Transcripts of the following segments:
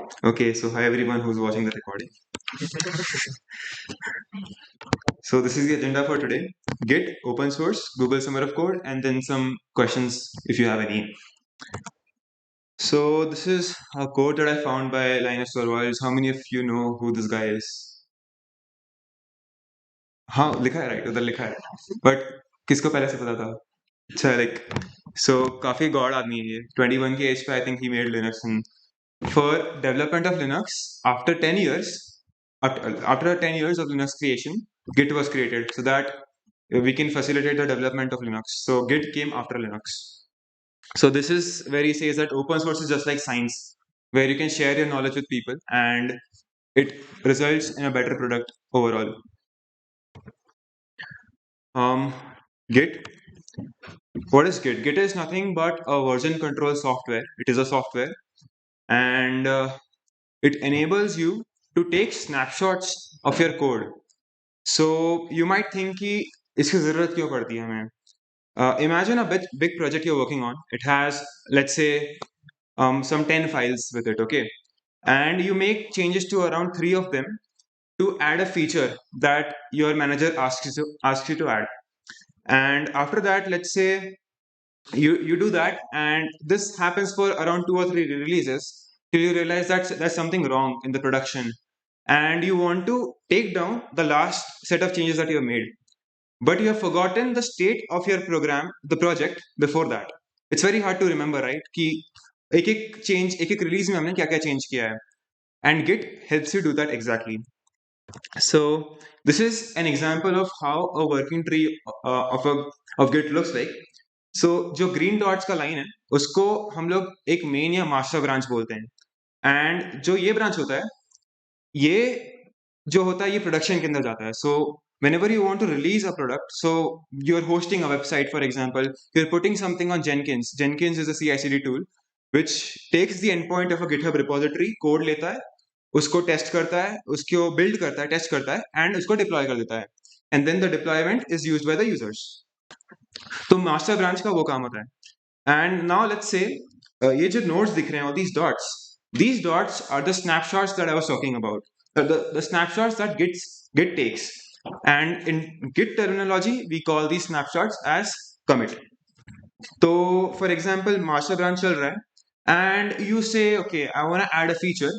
Okay, so hi everyone who's watching the recording. So this is the agenda for today. Git, open source, Google Summer of Code, and then some questions if you have any. So this is a quote that I found by Linus Torvalds. How many of you know who this guy is? हाँ लिखा है right उधर लिखा है but किसको पहले से पता था अच्छा लाइक सो काफी गॉड आदमी है ये 21 की एज पे I think he made Linux for development of Linux, after 10 years, after 10 years of Linux creation, Git was created so that we can facilitate the development of Linux. So Git came after Linux. So this is where he says that open source is just like science, where you can share your knowledge with people and it results in a better product overall. Git. What is Git? Git is nothing but a version control software. It is a software and it enables you to take snapshots of your code. So you might think कि इसकी ज़रूरत क्यों पड़ती है हमें? Imagine a big project you're working on. It has, let's say, some 10 files with it, okay? And you make changes to around 3 of them to add a feature that your manager asks you to add. And after that, let's say you do that, and this happens for around 2 or 3 releases till you realize that there's something wrong in the production, and you want to take down the last set of changes that you have made, but you have forgotten the state of your program, the project before that. It's very hard to remember, right? कि एक change, एक release में हमने क्या क्या change किया है, and Git helps you do that exactly. So this is an example of how a working tree of Git looks like. So जो green dots का line है उसको हम लोग एक main या master branch बोलते हैं, and जो ये branch होता है ये जो होता है ये production के अंदर जाता है. So whenever you want to release a product, so you're hosting a website, for example, you're putting something on Jenkins. Jenkins is a CI/CD tool which takes the endpoint of a GitHub repository, code लेता है, उसको test करता है, उसको build करता है, test करता है, एंड उसको डिप्लॉय कर देता है, and then the deployment is used by the users. तो मास्टर ब्रांच का वो काम होता है. एंड नाउ लेट्स से ये जो नोड्स दिख रहे हैं, these dots are the snapshots that I was talking about, the snapshots that Git takes, and in Git terminology we call these snapshots as commit. तो for example master branch चल रहा है and you say okay I want to add a feature,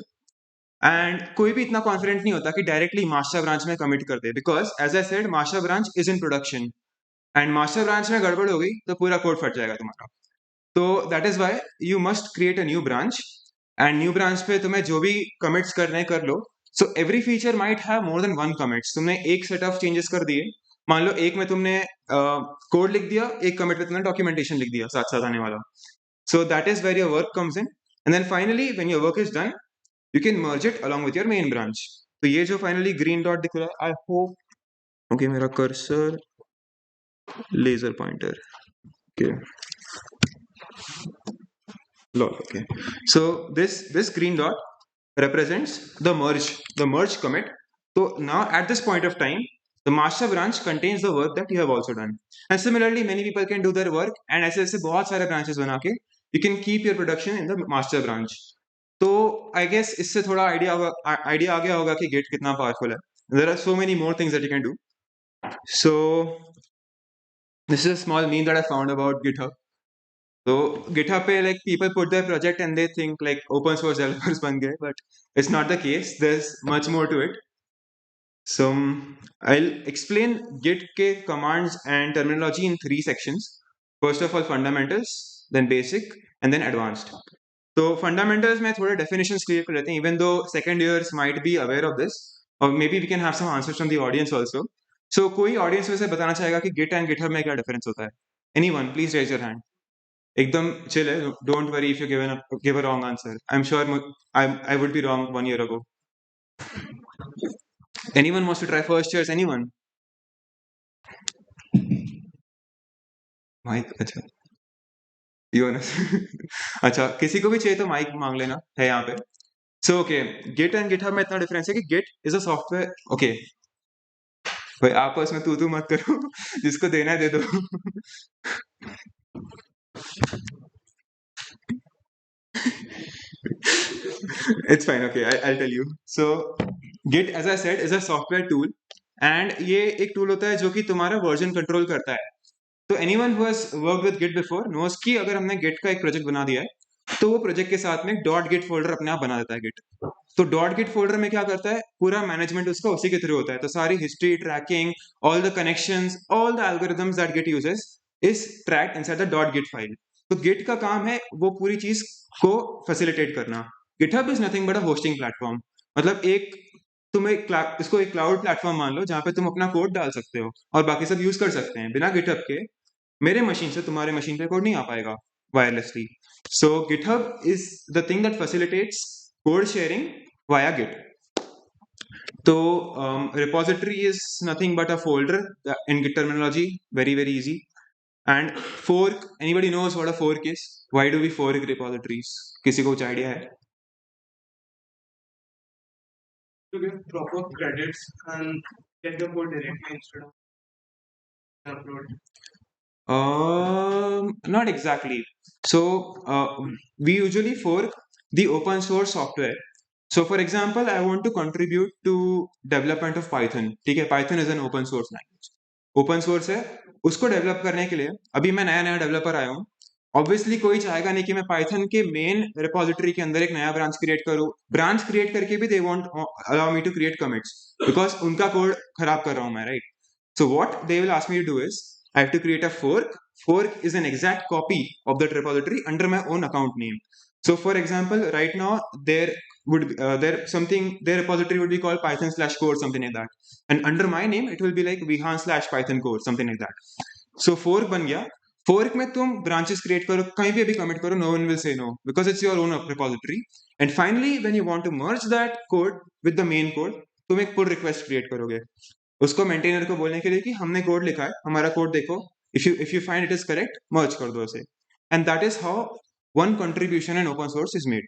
and कोई भी इतना confident नहीं होता कि डायरेक्टली मास्टर ब्रांच में कमिट कर दे, because as I said master branch is in production, and master branch में गड़बड़ हो गई तो पूरा कोड फट जाएगा तुम्हारा. तो that is why you must create a new branch, and new branch पे तुम्हें जो भी कमिट्स करने हैं कर लो. So every feature might have more than one commits. तुमने एक सेट ऑफ चेंजेस कर दिए, मान लो एक में तुमने कोड लिख दिया, एक कमिट में तुमने डॉक्यूमेंटेशन लिख दिया साथ साथ आने वाला. So that is where your work comes in, and then finally when your work is done you can merge it along with your main branch. तो ये जो finally green dot दिख रहा है, I hope okay मेरा cursor laser pointer okay lol okay. So this green dot represents the merge commit. So now at this point of time the master branch contains the work that you have also done, and similarly many people can do their work, and ऐसे ऐसे बहुत सारे branches बना के you can keep your production in the master branch. तो I guess इससे थोड़ा idea आ गया होगा कि Git कितना पावरफुल है. There are so many more things that you can do. So this is a small meme that I found about GitHub. तो GitHub पे like people put their project and they think like open source developers बन गए, but it's not the case. There's much more to it. So I'll explain Git के commands and terminology in 3 sections. First of all fundamentals, then basic, and then advanced. तो fundamentals में थोड़े definitions clear कर लेते हैं, even दो second years might be aware of this, और maybe we can have some answers from the audience also. So कोई audience में से बताना चाहेगा कि गिट एंड गिटहब में क्या डिफरेंस होता है? Anyone please raise your hand. एकदम चिल है, don't worry if you give a wrong answer. I am sure I would be wrong 1 year ago. Anyone wants to try first years? Anyone? Mic अच्छा योनस अच्छा किसी को भी चाहिए तो माइक मांग लेना है यहाँ पे. So okay, Git and GitHub में इतना डिफरेंस है कि Git is a software. Okay भाई आपस में तू मत करो जिसको देना है दे दो. It's fine. Okay, I'll tell you. So Git, as I said, is a software tool, and ये एक टूल होता है जो कि तुम्हारा वर्जन कंट्रोल करता है. तो anyone who has worked with Git before knows कि अगर हमने गिट का एक प्रोजेक्ट बना दिया है तो वो प्रोजेक्ट के साथ में डॉट गिट फोल्डर अपने आप बना देता है गिट. तो डॉट गिट फोल्डर में क्या करता है, पूरा मैनेजमेंट उसका उसी के थ्रू होता है. तो सारी history tracking, all the connections, all the algorithms that Git uses is tracked inside the dot Git file. तो गिट का काम है वो पूरी चीज को फैसिलिटेट करना. GitHub is nothing but a hosting platform. मतलब एक तुम एक इसको एक क्लाउड प्लेटफॉर्म मान लो जहां पे तुम अपना कोड डाल सकते हो और बाकी सब यूज कर सकते हैं. बिना गिटहब के मेरे मशीन से तुम्हारे मशीन पे कोड नहीं आ पाएगा wirelessly. So GitHub is the thing that facilitates code sharing via Git. तो repository is nothing but a folder in Git terminology, very very easy. And fork, anybody knows what a fork is? Why do we fork repositories? किसी को कुछ idea है? To give proper credits and get the code directly instead of upload. Not exactly. So we usually fork the open source software. So for example, I want to contribute to development of Python. ठीक है, Python is an open source language. Open source है, उसको develop करने के लिए अभी मैं नया नया डेवलपर आया हूँ. ऑब्वियसली कोई चाहेगा नहीं कि मैं पाइथन के मेन रिपोजिटरी के अंदर एक नया ब्रांच क्रिएट करूँ. ब्रांच क्रिएट करके भी they want allow me to create commits because उनका कोड खराब कर रहा हूँ मैं, right? So what they will ask me to do is I have to create a fork. Fork is an exact copy of that repository under my own account name. So for example, right now there would there something, their repository would be called python/core, something like that, and under my name it will be like vihan/python core, something like that. So fork बन गया. fork में तुम branches create करो, कहीं भी अभी commit करो, no one will say no because it's your own repository. And finally when you want to merge that code with the main code, तुम एक pull request create करोगे उसको मेंटेनर को बोलने के लिए कि हमने कोड लिखा है, हमारा कोड देखो, if you find it is correct merge कर दो इसे. And that is how one contribution in open source is made.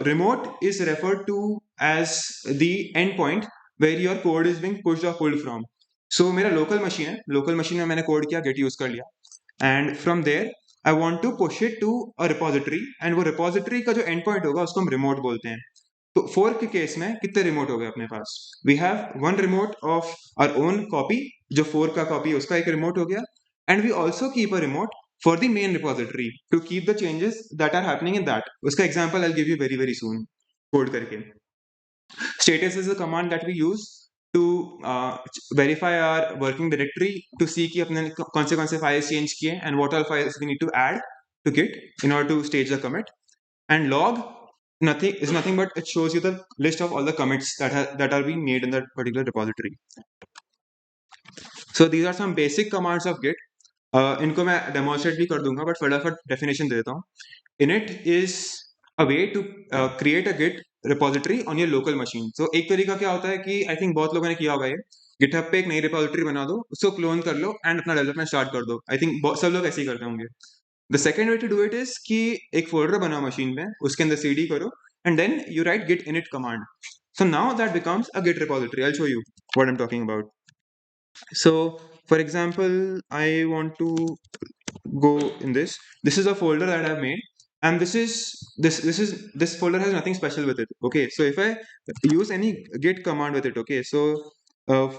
Remote is referred to as the endpoint where your code is being pushed or pulled from. So मेरा local machine है, local machine में मैंने code किया, git use कर लिया, and from there I want to push it to a repository, and वो repository का जो endpoint होगा उसको हम remote बोलते हैं. तो फोर्क के केस में कितने रिमोट हो गए अपने पास? We have one remote of our own copy, जो फोर्क का कॉपी है उसका एक रिमोट हो गया, and we also keep a remote for the main repository to keep the changes that are happening in that. उसका example I will give you very very soon code करके. Status is a command that we use to verify our working directory to see कि अपने कौन से files change किए and what all files we need to add to Git in order to stage the commit. And log nothing but it shows you the list of all the commits that are being made in that particular repository. So these are some basic commands of Git. इनको मैं demonstrate भी कर दूंगा, but फटाफट definition दे देता हूँ. Init is a way to create a Git repository on your local machine. So एक तरीका क्या होता है कि I think बहुत लोगों ने किया होगा ये, GitHub पे एक नई repository बना दो, उसको क्लोन कर लो एंड अपना डेवलपमेंट स्टार्ट कर दो. I think सब लोग ऐसे ही करते होंगे. The second way to do it is कि एक फोल्डर बनाओ मशीन में, उसके अंदर cd करो and then you write git init command. So now that becomes a Git repository. I'll show you what I'm talking about. So for example, I want to go in this. This is a folder that I've made, and this folder has nothing special with it. Okay, so if I use any git command with it, okay, so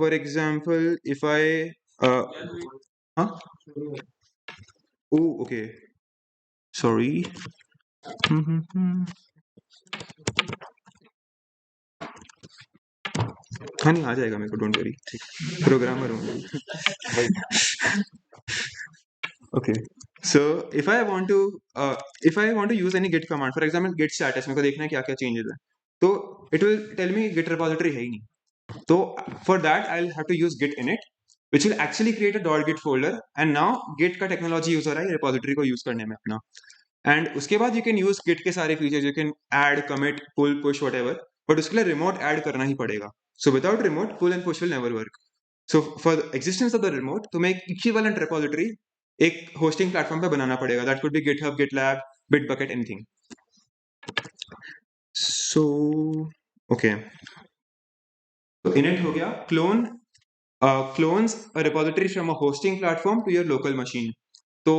for example, if I huh? Oh, okay, sorry. हाँ नहीं आ जाएगा मेरे को, don't worry, programmer हूँ. Okay, so if I want to use any git command, for example git status, मेरे को देखना है क्या क्या changes है, तो it will tell me git repository है ही नहीं. तो for that I'll have to use git init, which will actually create a .git folder, and now git का technology यूज हो रहा है repository को यूज करने में अपना. एंड उसके बाद यू कैन यूज गिट के सारे features, you can add commit pull push whatever, but उसके लिए रिमोट ऐड करना ही पड़ेगा. So without remote pull and push will never work. So for existence of the remote तुम्हें एक इक्विवेलेंट रिपोजिटरी एक होस्टिंग प्लेटफॉर्म पे बनाना पड़ेगा. That could be GitHub, GitLab, Bitbucket, anything. So okay, तो इनिट हो गया. Clones a repository from a hosting platform to your local machine. तो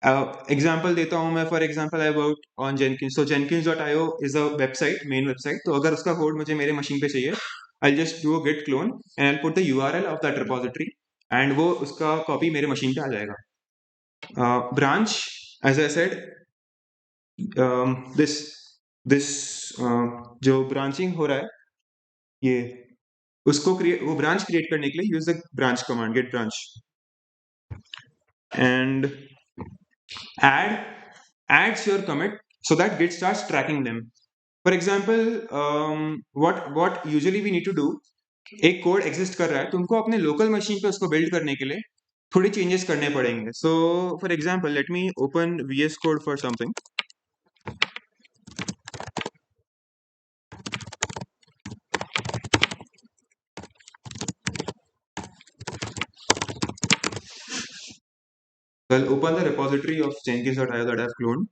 एग्जाम्पल देता हूँ मैं. For example I work on Jenkins. तो jenkins.io is a website, main website. तो अगर उसका कोड मुझे मेरे मशीन पे चाहिए, I just do a git clone and I'll put the URL of that repository, and वो उसका कॉपी मेरे मशीन पे आ जाएगा. Branch, as I said, this this जो ब्रांचिंग हो रहा है, ये उसको क्रिएट, वो ब्रांच क्रिएट करने के लिए use the branch command, Git branch. And adds your commit so that Git starts tracking them. For example, what usually we need to do, एक कोड एग्जिस्ट कर रहा है, तुमको अपने लोकल मशीन पे उसको बिल्ड करने के लिए थोड़ी चेंजेस करने पड़ेंगे. So for example, let me open VS code for something. I'll open the repository of jenkins.io that I've cloned.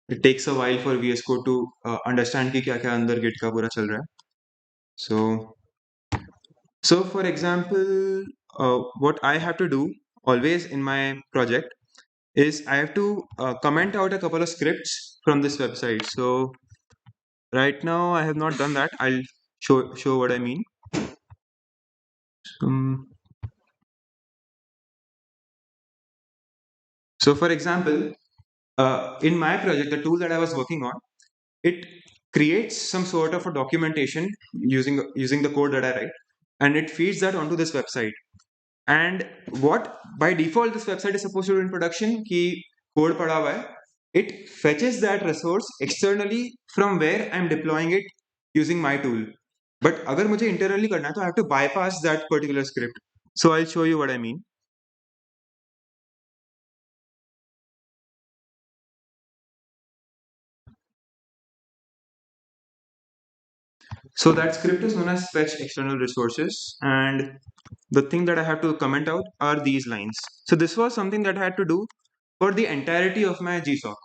It takes a while for VS Code to understand कि क्या क्या अंदर Git का पूरा चल रहा है. So for example, what I have to do always in my project is I have to comment out a couple of scripts from this website. So right now I have not done that. I'll show what I mean. Um, so for example, in my project, the tool that I was working on, it creates some sort of a documentation using the code that I write, and it feeds that onto this website. And what by default this website is supposed to do in production, कि code पड़ा हुआ है, it fetches that resource externally from where I'm deploying it using my tool. But अगर मुझे internally करना है, तो I have to bypass that particular script. So I'll show you what I mean. So that script is known as fetch external resources, and the thing that I have to comment out are these lines. So this was something that I had to do for the entirety of my GSOC.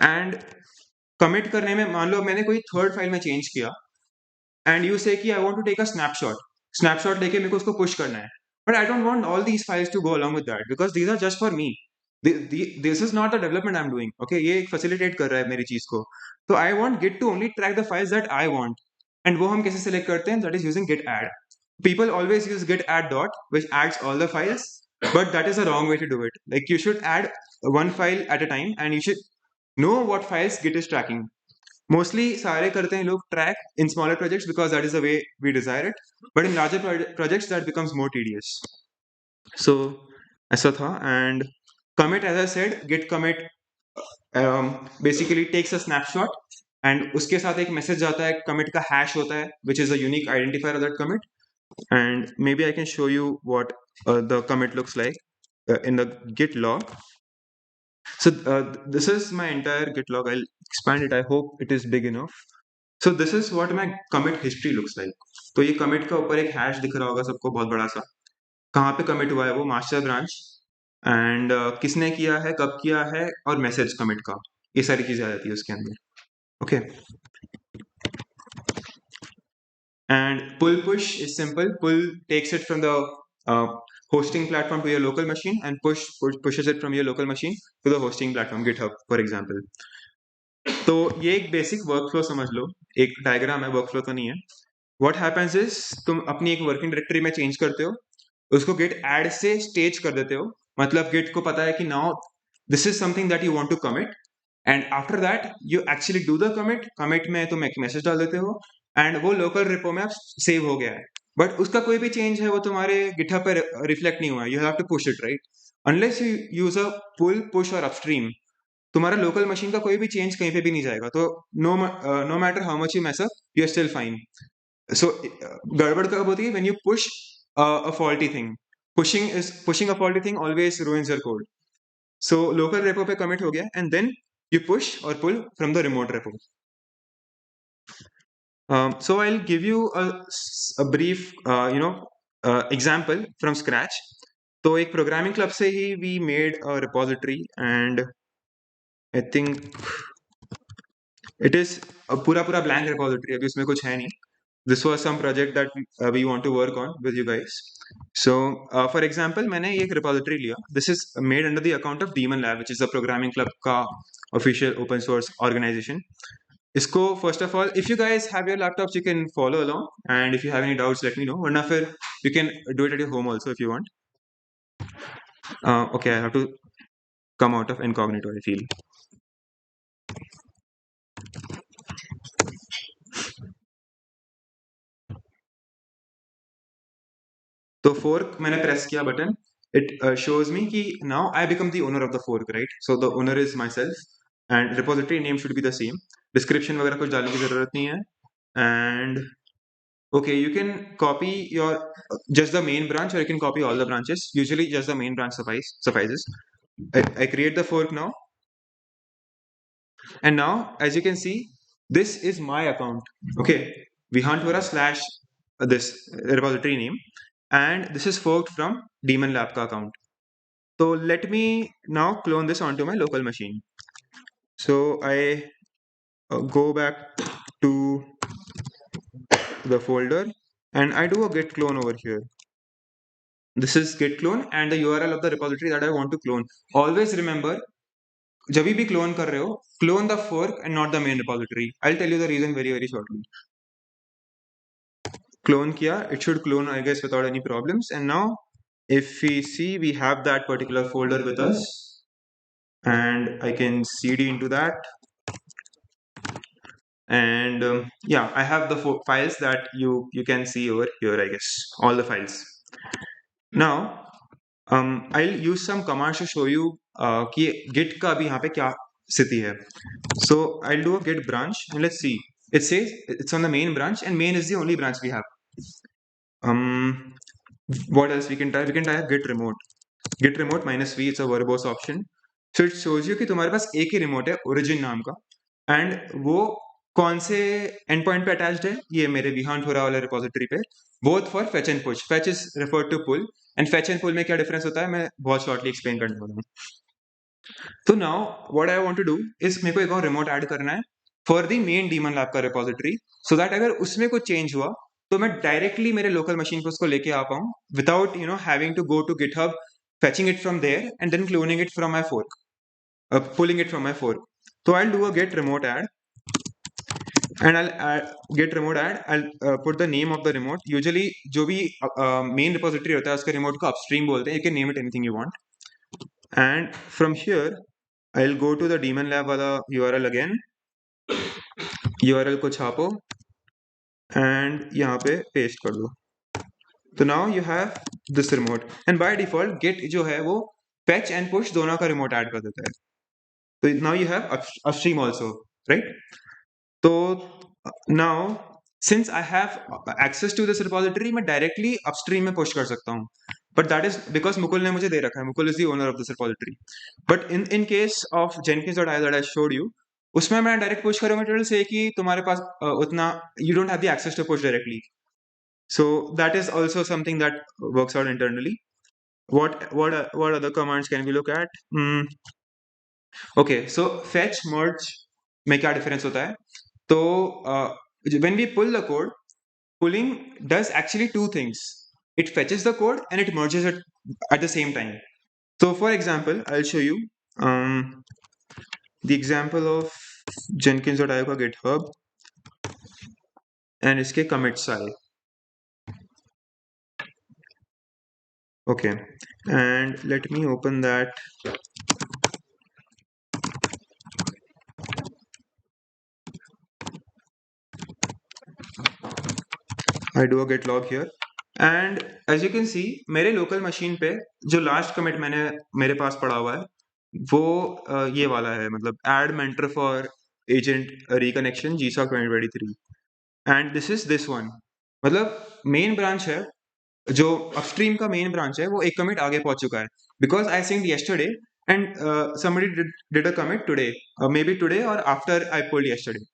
And commit करने में मान लो मैंने कोई third file में change किया, and you say कि I want to take a snapshot लेके मेरे को उसको push करना है, but I don't want all these files to go along with that because these are just for me. This is not the development I'm doing. Okay, ये एक facilitate कर रहा है मेरी चीज को, तो I want Git to only track the files that I want, and वो हम कैसे select करते हैं? That is using git add. People always use git add dot, which adds all the files, but that is a wrong way to do it. Like you should add one file at a time, and you should know what files Git is tracking. Mostly सारे करते हैं लोग track in smaller projects because that is the way we desire it, but in larger projects that becomes more tedious. So ऐसा था. And commit, as I said, git commit basically takes a snapshot, and उसके साथ एक message जाता है, commit का hash होता है, which is a unique identifier of that commit. And maybe I can show you what the commit looks like in the git log. So this is my entire git log. I'll expand it. I hope it is big enough. So this is what my commit history looks like. तो ये commit का ऊपर एक hash दिख रहा होगा सबको बहुत बड़ा सा. कहाँ पे commit हुआ है वो master branch, and किसने किया है, कब किया है, और message commit का, ये सारी चीजें आ जाती है उसके अंदर. Okay. And pull push is simple. Pull takes it from the hosting platform to your local machine, and pushes it from your local machine to the hosting platform, GitHub, for example. तो ये एक basic workflow समझ लो, एक diagram है, workflow तो नहीं है. What happens is तुम अपनी एक वर्किंग डायरेक्टरी में चेंज करते हो, उसको git add से स्टेज कर देते हो. मतलब git को पता है कि now this is something that you want to commit, and after that you actually do the commit में तुम एक मैसेज डाल देते हो, and वो लोकल रिपो में सेव हो गया है. बट उसका कोई भी चेंज है वो तुम्हारे गिटहब पे रिफ्लेक्ट नहीं हुआ है. You have to push it, right? Unless you use a pull, push और अपस्ट्रीम, तुम्हारा लोकल मशीन का कोई भी चेंज कहीं पे भी नहीं जाएगा. तो no matter how much you mess up, you are still fine. So गड़बड़ कब होती है? When you push a faulty thing. Pushing a faulty thing always ruins your code. So local repo पे commit हो गया, and then you push or pull from the remote repo. So I'll give you a brief, example from scratch. तो एक programming club से ही we made a repository, and I think It is a पूरा पूरा blank repository, अभी उसमें कुछ है नहीं. This was some project that we want to work on with you guys. So, for example, मैंने ये एक repository लिया. This is made under the account of Demon Lab, which is a programming club का official open source organization. इसको first of all, if you guys have your laptops, you can follow along, and if you have any doubts, let me know. वरना फिर you can do it at your home also if you want. Okay, I have to come out of incognito, I feel. तो fork मैंने press किया button. It shows me कि now I become the owner of the fork, right? So the owner is myself, and repository name should be the same. Description वगैरह कुछ डालने की जरूरत नहीं है. And okay, you can copy your just the main branch, or you can copy all the branches. Usually, just the main branch suffices. I create the fork now, and now as you can see, this is my account. Okay, Vihantvara slash this repository name, and this is forked from Daemon Lab ka account. So let me now clone this onto my local machine. So I go back to the folder, and I do a git clone over here. This is git clone and the URL of the repository that I want to clone. Always remember, जब भी clone कर रहे हो, clone the fork and not the main repository. I'll tell you the reason very shortly. Clone किया, it should clone I guess without any problems. And now if we see, we have that particular folder with us, and I can cd into that. And yeah, I have the files that you can see over here, I guess, all the files. Now I'll use some commands to show you कि git का अभी यहाँ पे क्या स्थिति है. So I'll do a git branch, and let's see. It says it's on the main branch, and main is the only branch we have. What else we can try? We can try a git remote. Git remote -v, it's a verbose option. So it shows you कि तुम्हारे पास एक ही remote है origin नाम का, and वो कौन से endpoint पे attached है? ये मेरे Vihantvara वाले repository पे. Both for fetch and push. Fetch is referred to pull, and fetch and pull में क्या difference होता है मैं बहुत shortly explain करने वाला हूँ. So now what I want to do is मेरे को एक और remote add करना है for the main Daemon Lab का repository, so that अगर उसमें कुछ change हुआ तो मैं directly मेरे local machine पे उसको लेके आ पाऊँ without having to go to GitHub, fetching it from there and then cloning it from my fork, pulling it from my fork. So I'll do a get remote add, and I'll get remote add. I'll put the name of the remote. Usually जो भी main repository होता है उसके remote को upstream बोलते हैं. You can name it anything you want. And from here I'll go to the Daemon Lab वाला URL again. URL को छापो and यहाँ पे paste कर दो. So now you have this remote, and by default git जो है वो fetch and push दोनों का remote add कर देता है. So now you have upstream also, right? So now since I have access to this repository, मैं directly upstream में push कर सकता हूँ. But that is because Mukul ने मुझे दे रखा है. Mukul is the owner of this repository. But in case of Jenkins.io that I showed you, उसमें मैं direct push करूँगा, it will say कि तुम्हारे पास उतना you don't have the access to push directly. So that is also something that works out internally. What other commands can we look at? Okay, so fetch merge में क्या difference होता है? So when we pull the code, pulling does actually two things. It fetches the code and it merges it at the same time. So for example, I'll show you the example of Jenkins.io का GitHub and इसके commits सारे. Okay, and let me open that. I do a git log here, and as you can see मेरे local machine पे जो last commit मैंने मेरे पास पड़ा हुआ है वो ये वाला है, मतलब add mentor for agent reconnection GSOC 2023, and this is this one. मतलब main branch है, जो upstream का main branch है वो एक commit आगे पहुंच चुका है because I synced yesterday and somebody did a commit today, maybe today or after I pulled yesterday.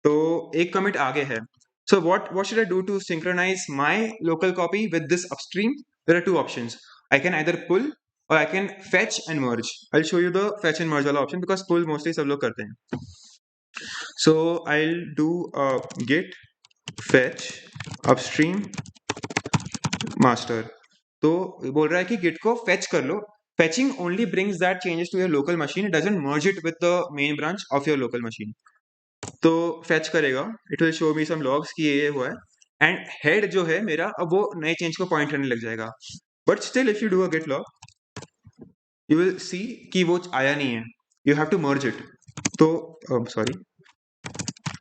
तो एक commit आगे है. So what should I do to synchronize my local copy with this upstream? There are two options. I can either pull or I can fetch and merge. I'll show you the fetch and merge वाला option because pull mostly सब लोग करते हैं. So I'll do a git fetch upstream master. तो बोल रहा है कि git को fetch कर लो. Fetching only brings that changes to your local machine. It doesn't merge it with the main branch of your local machine. तो fetch करेगा. It will show me some logs कि ये हुआ है. And head जो है मेरा अब वो नए change को point करने लग जाएगा. But still if you do a git log, you will see कि वो आया नहीं है. You have to merge it. तो sorry,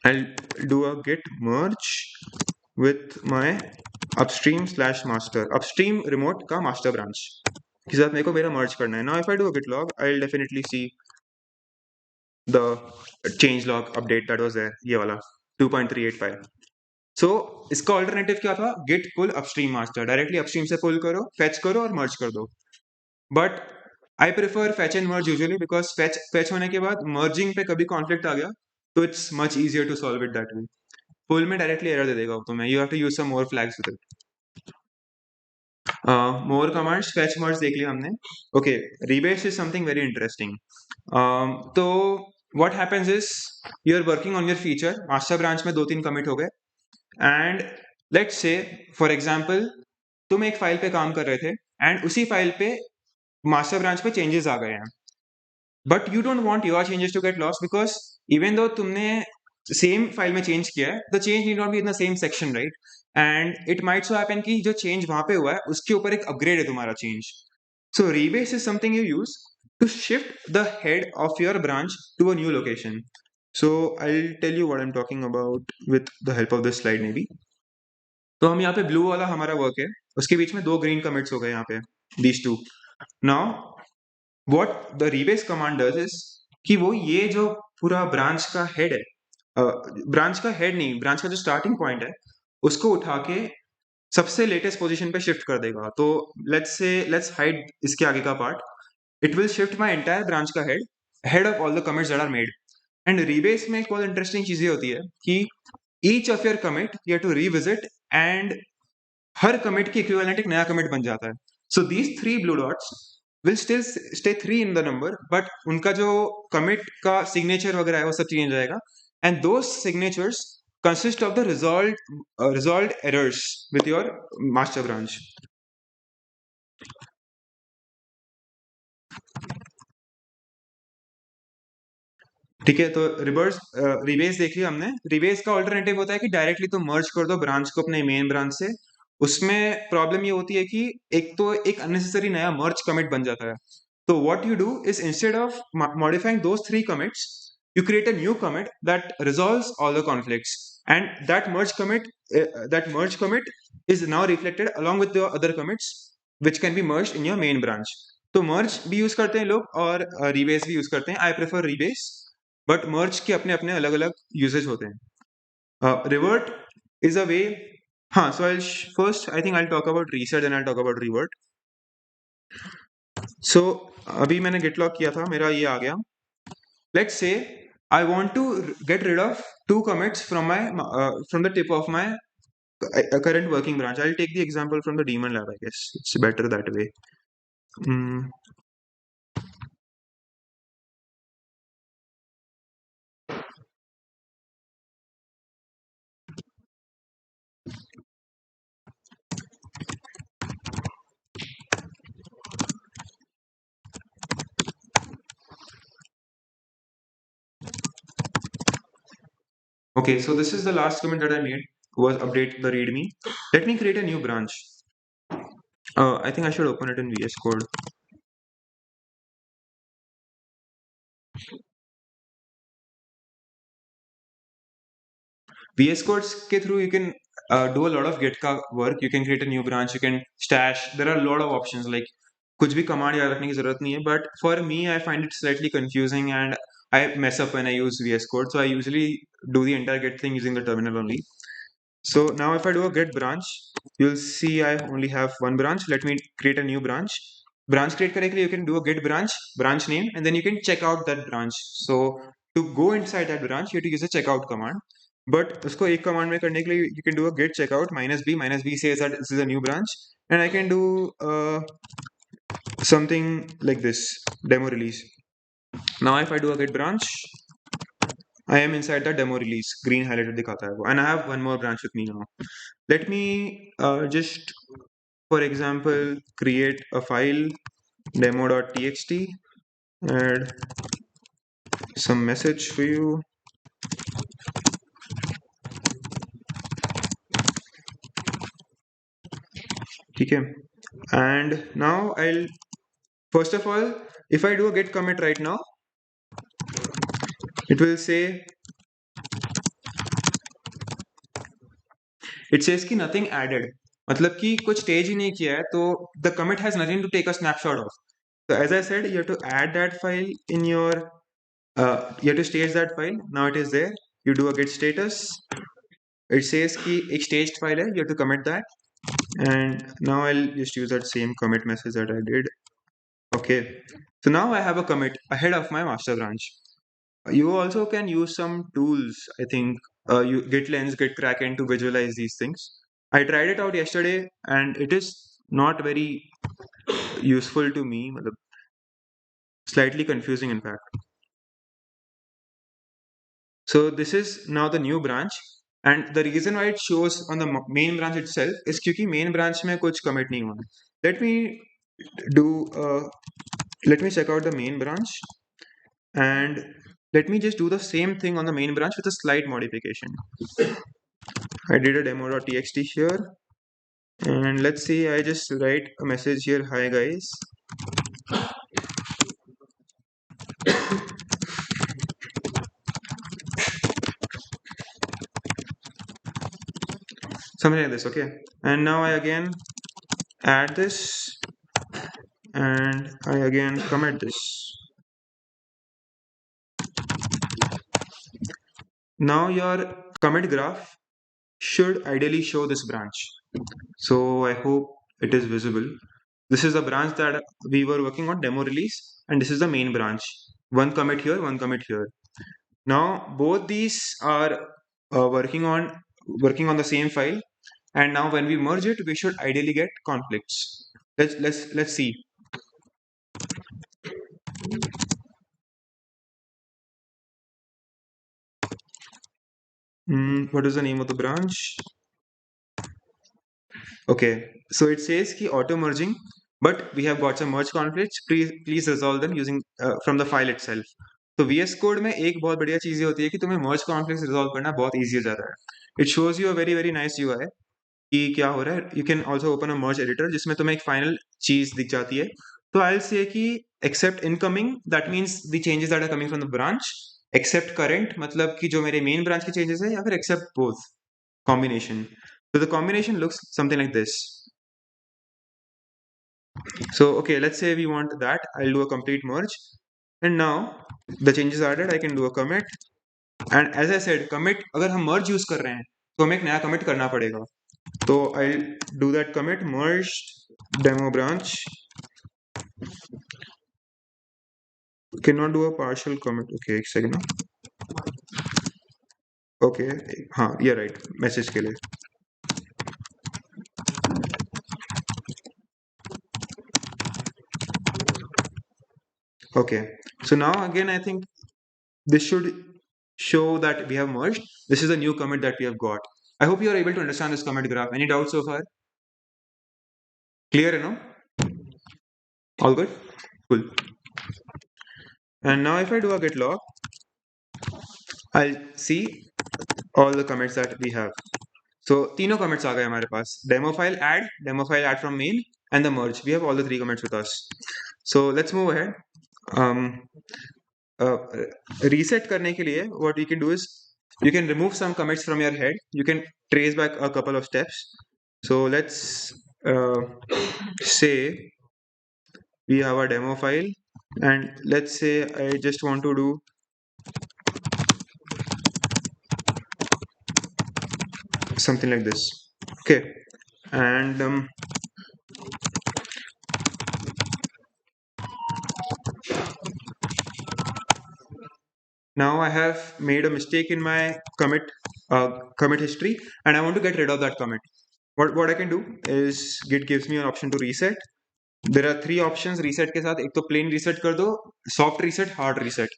I'll do a git merge with my upstream slash master. Upstream remote का master branch के साथ मेरे को मेरा merge करना है. Now if I do a git log, I'll definitely see the change log update that was there. ये वाला 2.385. So इसका alternative क्या था? Git pull upstream master. Directly upstream से pull करो, fetch करो और merge कर दो. But I prefer fetch and merge usually because fetch होने के बाद merging पे कभी conflict आ गया तो it's much easier to solve it that way. Pull में directly error दे देगा तो मैं you have to use some more flags with it. More commands, fetch merge देख लिया हमने. Okay, rebase is something very interesting. तो what happens is you're working on your feature, master branch में 2-3 commit हो गए and let's say for example तुम एक file पे काम कर रहे थे and उसी फाइल पे मास्टर ब्रांच पे चेंजेस आ गए हैं but you don't want your changes to get lost because even though तुमने सेम फाइल में चेंज किया है the change need not be in the same section right and it might so happen कि जो change वहां पे हुआ है उसके ऊपर एक अपग्रेड है तुम्हारा change so rebase is something you use to shift the head of your branch to a new location so I will tell you what I am talking about with the help of this slide maybe तो हम यहाँ पे blue वाला हमारा work है उसके बीच में 2 green commits हो गए यहाँ पे these two now what the rebase command does is कि वो ये जो पूरा ब्रांच का हेड है ब्रांच का हेड नहीं ब्रांच का जो स्टार्टिंग पॉइंट है उसको उठा के सबसे लेटेस्ट पोजीशन पे शिफ्ट कर देगा तो लेट्स हाइड इसके आगे का part it will shift my entire branch का head of all the commits that are made and rebase में एक बहुत इंटरेस्टिंग चीजें होती है कि each of your commit you have to revisit and हर कमिट की इक्विवेलेंट एक नया कमिट बन जाता है so these 3 blue dots will still stay 3 in the number but उनका जो कमिट का सिग्नेचर वगैरह है वो सब चेंज हो जाएगा and those signatures consist of the resolved errors with your master branch. ठीक है तो रिवर्स रिवेस देख लिया हमने रिवेस का ऑल्टरनेटिव होता है कि डायरेक्टली तुम मर्ज कर दो ब्रांच को अपने मेन ब्रांच से उसमें प्रॉब्लम ये होती है कि एक तो एक अननेसेसरी नया मर्ज कमिट बन जाता है तो what you do is instead of modifying those 3 commits you create a new commit that resolves all the conflicts and that merge commit is now reflected along with the other commits which can be merged in your main branch तो merge भी use करते हैं लोग और rebase भी use करते हैं I prefer rebase but मर्ज के अपने अपने अलग अलग यूजेज होते हैं रिवर्ट इज अ वे हाँ so I first I think I talk about reset and I talk about revert so अभी मैंने गेट लॉक किया था मेरा ये आ गया let's say I want to get rid of 2 commits from my from the tip of my current working branch. I'll take the example from the daemon lab. I guess it's better that way. Okay, so this is the last commit that I made was update the readme. Let me create a new branch. I think I should open it in VS Code. VS Codes के through you can do a lot of Git का work. You can create a new branch. You can stash. There are a lot of options like कुछ भी command याद रखने की जरूरत नहीं है. But for me, I find it slightly confusing and I mess up when I use VS Code. So I usually do the entire Git thing using the terminal only. So now if I do a Git branch, you'll see I only have one branch. Let me create a new branch. Branch create करने के लिए you can do a Git branch name, and then you can check out that branch. So to go inside that branch, you have to use a checkout command. But उसको एक command में करने के लिए you can do a git checkout -b says that this is a new branch, and I can do something like this demo release. Now if I do a git branch, I am inside the demo release. Green highlighted दिखाता है वो. And I have one more branch with me now. Let me just, for example, create a file demo.txt, add some message for you. Okay. And now I'll, first of all, if I do a git commit right now, it will say, it says कि nothing added. मतलब कि कुछ stage ही नहीं किया है, तो the commit has nothing to take a snapshot of. So as I said, you have to add that file in your, you have to stage that file. Now it is there. You do a git status. It says कि एक staged file है. You have to commit that. And now I'll just use that same commit message that I did. Okay. So now I have a commit ahead of my master branch. You also can use some tools, I think, you Git Lens, Git Kraken to visualize these things. I tried it out yesterday and it is not very useful to me, slightly confusing in fact. So this is now the new branch, and the reason why it shows on the main branch itself is क्योंकि main branch में कुछ commit नहीं हुआ. Let me do, let me check out the main branch, and let me just do the same thing on the main branch with a slight modification. I did a demo.txt here, and let's see, I just write a message here, hi guys. Something like this, okay? And now I again add this, and I again commit this. Now your commit graph should ideally show this branch. So I hope it is visible. This is the branch that we were working on, demo release, and this is the main branch. One commit here, one commit here. Now both these are working on the same file, and now when we merge it, we should ideally get conflicts. Let's see. What is the name of the branch? Okay, so it says ki auto merging, but we have got some merge conflicts. Please resolve them using from the file itself. तो VS Code में एक बहुत बढ़िया चीज़ ये होती है कि तुम्हें merge conflicts resolve करना बहुत easy हो जाता है. It shows you a very very nice UI कि क्या हो रहा है. You can also open a merge editor जिसमें तुम्हें एक final चीज़ दिख जाती है. तो I'll say कि except incoming, that means the changes that are coming from the branch, except current मतलब कि जो मेरे main branch के changes है, या फिर except both combination. So the combination looks something like this. So okay, let's say we want that. I'll do a complete merge, and now the changes are added. I can do a commit, and as I said, commit अगर हम merge use कर रहे हैं तो हमें एक नया commit करना पड़ेगा. So I'll do that commit, merged demo branch. Cannot do a partial commit. Okay, एक second. Okay, हाँ, yeah, right. Message के लिए. Okay, so now again I think this should show that we have merged. This is a new commit that we have got. I hope you are able to understand this commit graph. Any doubts so far? Clear, you know? All good? Cool. And now if I do a git log, I'll see all the commits that we have. So तीनों commits आ गए हमारे पास. Demo file add from main, and the merge. We have all the three commits with us. So let's move ahead. Reset करने के लिए what you can do is you can remove some commits from your head. You can trace back a couple of steps. So let's say we have a demo file, and let's say I just want to do something like this. Okay, and now I have made a mistake in my commit history, and I want to get rid of that commit. What I can do is Git gives me an option to reset. There are three options reset के साथ. एक तो plain reset कर दो, soft reset, hard reset.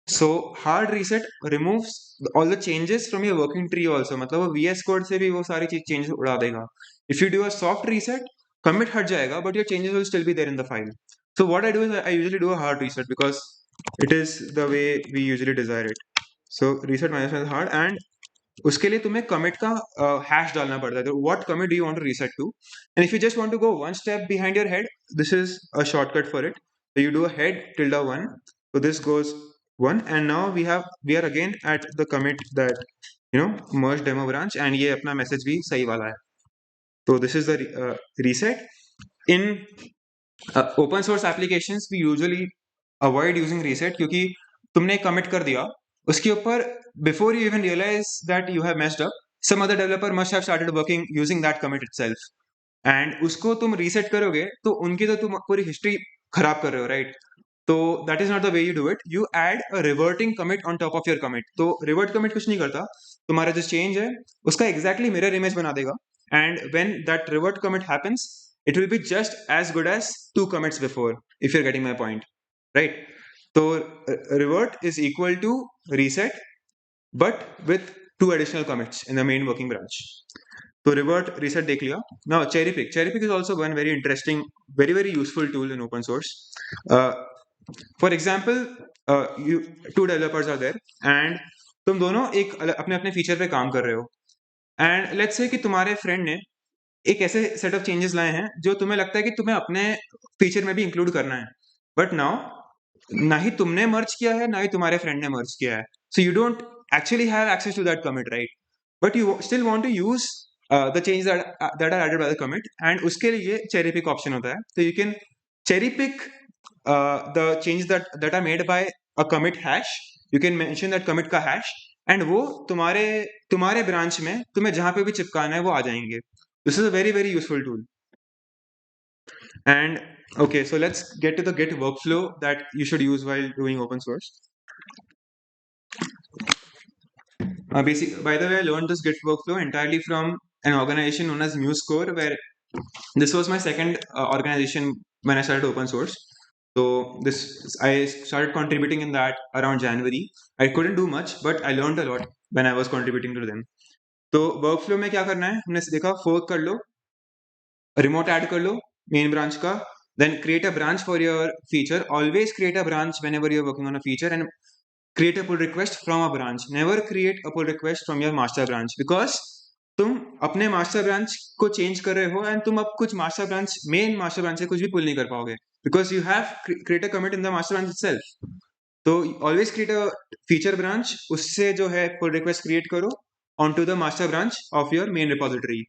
So hard reset removes all the changes from your working tree also. मतलब वो VS Code से भी वो सारी चीज changes उड़ा देगा. If you do a soft reset, commit हट जाएगा, but your changes will still be there in the file. So what I do is I usually do a hard reset because it is the way we usually desire it. So reset management is hard, and उसके लिए तुम्हें commit का hash डालना पड़ता है. तो what commit do you want to reset to? And if you just want to go one step behind your head, this is a shortcut for it. So you do a head tilde one. So this goes one, and now we are again at the commit that merge demo branch, and ये अपना message भी सही वाला है. So this is the reset. In open source applications we usually avoid using reset, क्योंकि तुमने commit कर दिया उसके ऊपर, before you even realise that you have messed up, some other developer must have started working using that commit itself, and उसको तुम reset करोगे तो उनकी तो तुम पूरी हिस्ट्री खराब कर रहे हो, राइट? तो that is not the way you do it. You add a reverting commit on top of your commit. तो रिवर्ट कमिट कुछ नहीं करता, तुम्हारा जो चेंज है उसका एग्जैक्टली मिरर इमेज बना देगा, and when that revert commit happens, it will be just as good as two commits before, if you're getting my point, right? So revert is equal to reset, but with two additional commits in the main working branch. So revert reset dekh liya. Now cherry pick is also one very interesting, very useful tool in open source. uh, for example, you two developers are there, and तुम दोनों एक अपने अपने feature पे काम कर रहे हो, एंड लेट्स से कि तुम्हारे फ्रेंड ने एक ऐसे सेट ऑफ चेंजेस लाए हैं जो तुम्हें लगता है कि तुम्हें अपने फीचर में भी इंक्लूड करना है, बट नाउ ना ही तुमने मर्ज किया है ना ही तुम्हारे फ्रेंड ने मर्ज किया है. So you don't actually have access to that commit, right? But you still want to use the change that are added by the commit, and उसके लिए चेरी पिक ऑप्शन होता है. तो you can cherry pick the change that are made by a commit hash. You can mention that commit का hash, and वो तुम्हारे तुम्हारे branch में तुम्हें जहां पे भी चिपकाना है वो आ जाएंगे. This is a very useful tool. And okay, so let's get to the Git workflow that you should use while doing open source. By the way, I learned this Git workflow entirely from an organization known as MuseScore, where this was my second organization when I started open source. So I started contributing in that around January. I couldn't do much, but I learned a lot when I was contributing to them. तो workflow में क्या करना है, हमने देखा fork कर लो, remote add कर लो main branch का, then create a branch for your feature. Always create a branch whenever you're working on a feature, and create a pull request from a branch. Never create a pull request from your master branch, because तुम अपने master branch को change कर रहे हो, and तुम अब कुछ master branch main master branch से कुछ भी पुल नहीं कर पाओगे, because you have create a commit in the master branch itself. तो always create a feature branch, उससे जो है पुल रिक्वेस्ट क्रिएट करो on to the master branch of your main repository.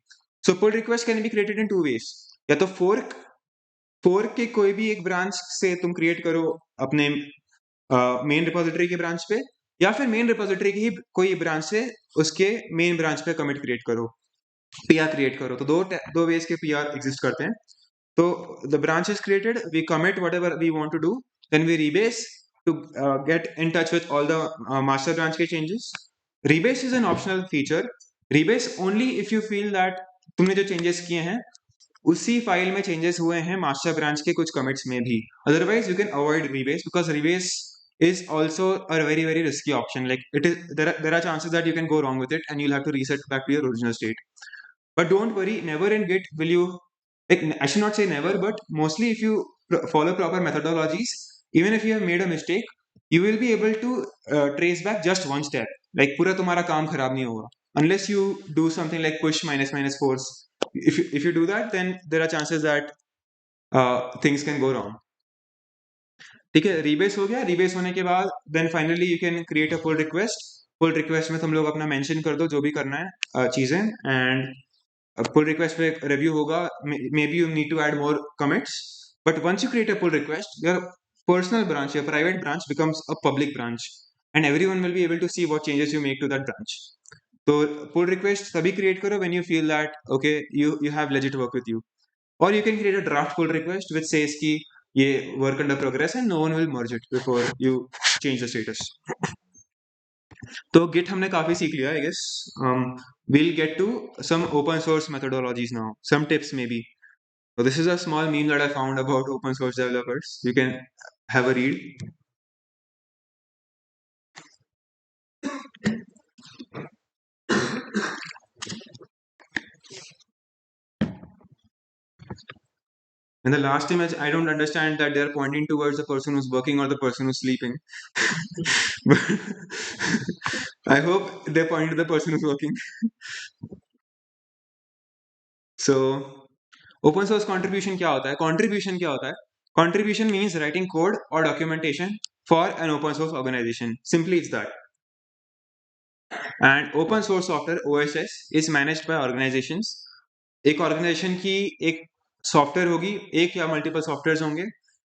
So pull request can be created in two ways. या तो fork के कोई भी एक ब्रांच से तुम क्रिएट करो अपने मेन रिपोजिटरी के ब्रांच पे, या फिर मेन रिपोजिटरी की ही कोई ब्रांच से उसके मेन ब्रांच पे कमिट क्रिएट करो, पीआर क्रिएट करो. तो दो वेज के पीआर एग्जिस्ट करते हैं. तो the branch is created, we commit whatever we want to do, then we rebase to get in touch with all the master branch के changes. Rebase is an optional feature. Rebase only if you feel that तुमने जो changes किए हैं उसी file में changes हुए हैं master branch के कुछ commits में भी. Otherwise you can avoid rebase, because rebase is also a very risky option. Like there are chances that you can go wrong with it and you'll have to reset back to your original state. But don't worry, never in Git will you, like, I should not say never, but mostly if you follow proper methodologies, even if you have made a mistake, you will be able to trace back just one step. Like पूरा तुम्हारा काम खराब नहीं होगा, unless you do something like push minus force. If you do that, then there are chances that things can go wrong. ठीक है, rebase हो गया. रीबेस होने के बाद then finally you can create a pull request. Pull request में तुम लोग अपना मेंशन कर दो जो भी करना है चीजें, एंड pull request पे review होगा. Maybe you need to add more commits, but once you create a pull request, your personal branch, your private branch becomes a public branch, and everyone will be able to see what changes you make to that branch. So pull request तभी create करो when you feel that okay, you have legit work with you, or you can create a draft pull request which says कि ये work under progress and no one will merge it before you change the status. तो Git हमने काफी सीख लिया, I guess. we'll get to some open source methodologies now, some tips maybe. So this is a small meme that I found about open source developers. You can have a read. In the last image, I don't understand that they're pointing towards the person who's working or the person who's sleeping. But I hope they're pointing to the person who's working. So open source contribution क्या होता है? Contribution क्या होता है? Contribution means writing code और documentation for an open source organisation. Simply it's that. And open source software OSS is managed by organisations. एक organisation की एक सॉफ्टवेयर होगी, एक या मल्टीपल सॉफ्टवेयर होंगे,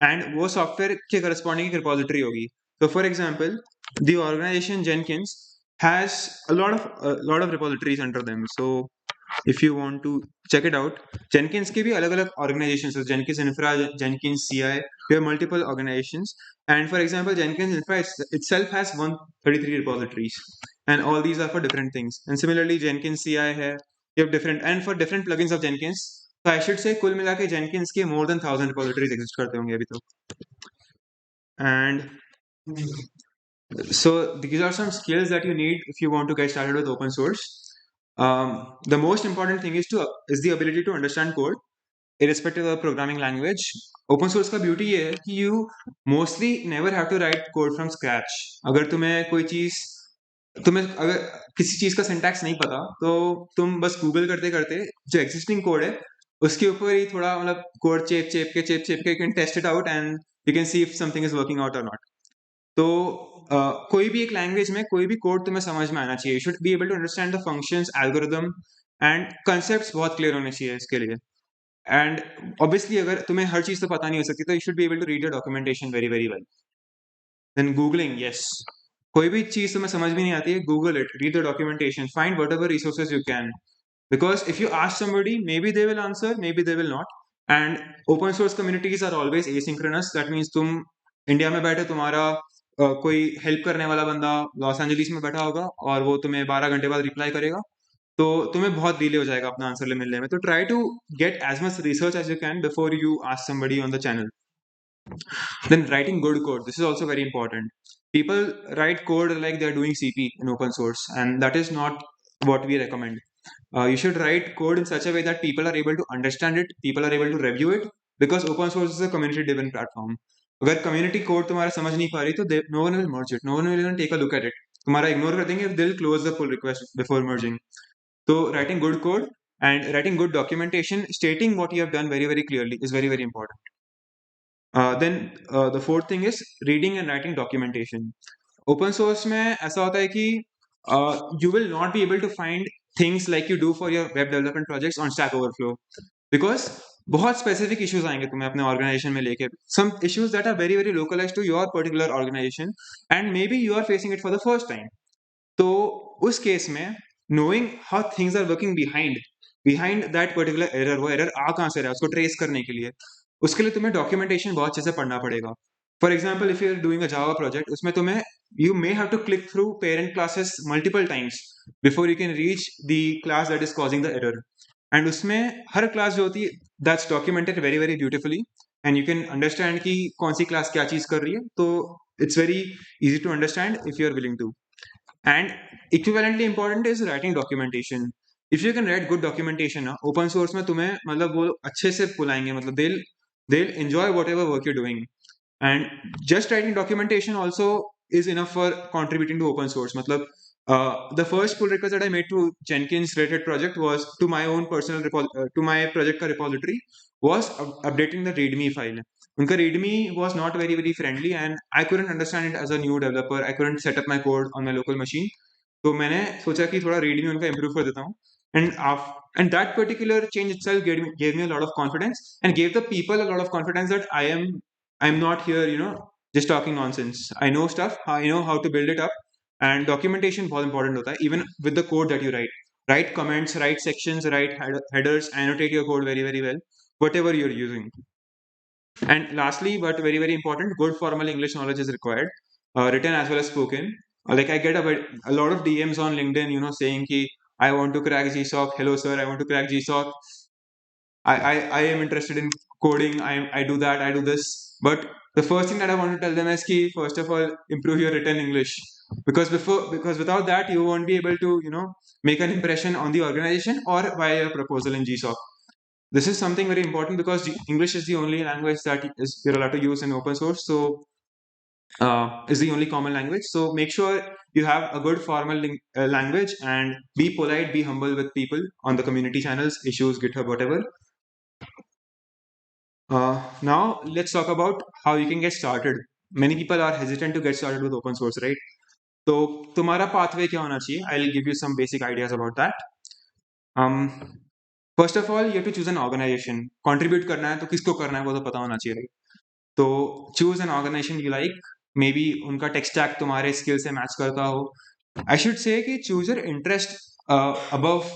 एंड वो सॉफ्टवेयर के करस्पॉन्डिंग एक रिपोजिटरी होगी. तो for example the organisation Jenkins has a lot of repositories under them. So if you want to check it out, Jenkins के भी अलग अलग organizations हैं. Jenkins Infra, Jenkins CI, we have multiple organizations. And for example, Jenkins Infra itself has 133 repositories, and all these are for different things. And similarly, Jenkins CI है, you have different, and for different plugins of Jenkins. So I should say कुल मिला के Jenkins के more than 1,000 repositories exist करते होंगे अभी तो. And so these are some skills that you need if you want to get started with open source. The most important thing is the ability to understand code irrespective of the programming language. Open source का beauty ये है कि you mostly never have to write code from scratch. अगर तुम्हें अगर किसी चीज का सिंटैक्स नहीं पता तो तुम बस गूगल करते करते जो एग्जिस्टिंग कोड है उसके ऊपर ही थोड़ा मतलब कोड चेप के you can test it out and you can see if something is working out और नॉट. तो कोई भी एक लैंग्वेज में कोई भी कोड तुम्हें समझ में आना चाहिए. You should be able to understand the functions, algorithms and concepts बहुत क्लियर होने चाहिए इसके लिए. एंड ऑब्वियसली अगर तुम्हें हर चीज तो पता नहीं हो सकती तो you should be able to read your documentation very very well. Then googling, yes, कोई भी चीज तुम्हें समझ में नहीं आती है, Google it, read the documentation, find whatever resources you can. Because if you ask somebody, maybe they will answer, maybe they will not. And open source communities are always asynchronous. That means तुम India में बैठे, तुम्हारा कोई help करने वाला बंदा Los Angeles में बैठा होगा और वो तुम्हें 12 घंटे बाद रिप्लाई करेगा, तो तुम्हें बहुत डिले हो जाएगा अपना आंसर मिलने में. तो try to get as much research as you can before you ask somebody on the channel. Then writing good code, this is also very important. People write code like they're doing CP in open source, and that is not what we recommend. You should write code in such a way that people are able to understand it, people are able to review it, because open source is a community driven platform. अगर community code तुम्हारा समझ नहीं पा रही तो no one will merge it, no one will even take a look at it. तुम्हारा ignore कर देंगे, they'll close the pull request before merging. So writing good code and writing good documentation, stating what you have done very very clearly is very very important. Then the fourth thing is reading and writing documentation. Open source में ऐसा होता है कि you will not be able to find things like you do for your web development projects on Stack Overflow, because बहुत specific issues आएंगे तुम्हें अपने organization में लेके. Some issues that are very very localized to your particular organization, and maybe you are facing it for the first time. तो उस case में knowing how things are working behind that particular error, वो error आ कहाँ से रहा है उसको trace करने के लिए, उसके लिए तुम्हें documentation बहुत अच्छे से पढ़ना पड़ेगा. For example, if you're doing a Java project, उसमें तुम्हें you may have to click through parent classes multiple times before you can reach the class that is causing the error. And उसमें हर class जो होती है that's documented very very beautifully, and you can understand कि कौन सी class क्या चीज कर रही है. तो it's very easy to understand if you're willing to. And equivalently important is writing documentation. If you can write good documentation ना open source में तुम्हें मतलब वो अच्छे से बुलाएंगे, मतलब they'll enjoy whatever work you're doing. And just writing documentation also is enough for contributing to open source. मतलब the first pull request that I made to Jenkins related project was to my own personal to my project का repository was updating the readme file. उनका readme was not very very friendly and I couldn't understand it as a new developer. I couldn't set up my code on my local machine. तो मैंने सोचा कि थोड़ा readme उनका improve कर देता हूँ. And that particular change itself gave me a lot of confidence and gave the people a lot of confidence that I'm not here, just talking nonsense. I know stuff. I know how to build it up. And documentation बहुत important होता है, even with the code that you write. Write comments, write sections, write headers, annotate your code very very well, whatever you're using. And lastly, but very very important, good formal English knowledge is required, written as well as spoken. Like I get a lot of DMs on LinkedIn, saying ki I want to crack GSOC. Hello sir, I want to crack GSOC. I am interested in coding. I do that. I do this. But the first thing that I want to tell them is ki first of all improve your written English, because without that you won't be able to make an impression on the organization or via your proposal in GSOC. This is something very important because English is the only language that is you're allowed to use in open source. So is the only common language. So make sure you have a good formal language and be polite, be humble with people on the community channels, issues, GitHub, whatever. Now let's talk about how you can get started. Many people are hesitant to get started with open source, right? तो तुम्हारा pathway क्या होना चाहिए? I'll give you some basic ideas about that. First of all, you have to choose an organization. Contribute करना है तो किसको करना है वो तो पता होना चाहिए, right? तो choose an organization you like. Maybe उनका tech stack तुम्हारे skill से match करता हो. I should say कि choose your interest above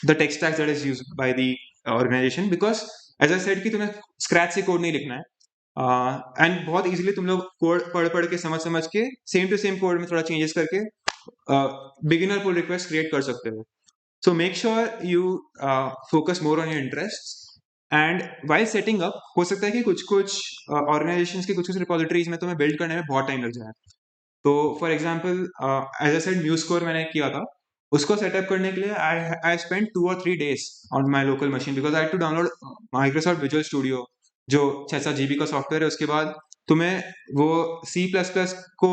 the tech stack that is used by the organization, because as I said कि तुम्हें scratch से code नहीं लिखना है. एंड बहुत इजीली तुम लोग कोड पढ़ के समझ के सेम टू सेम कोड में थोड़ा चेंजेस करके बिगिनर पुल रिक्वेस्ट क्रिएट कर सकते हो. So make sure you focus more on your interest. And while setting up हो सकता है कि कुछ ऑर्गेनाइजेशंस के कुछ रिपोजिटरीज में तुम्हें बिल्ड करने में बहुत टाइम लग जाए. तो for example as I said MuseScore मैंने किया था. उसको सेटअप करने के लिए I spend 2 or 3 days on my local machine because I had to download Microsoft Visual Studio जो 6-7 GB का सॉफ्टवेयर है. उसके बाद तुम्हें वो C++ को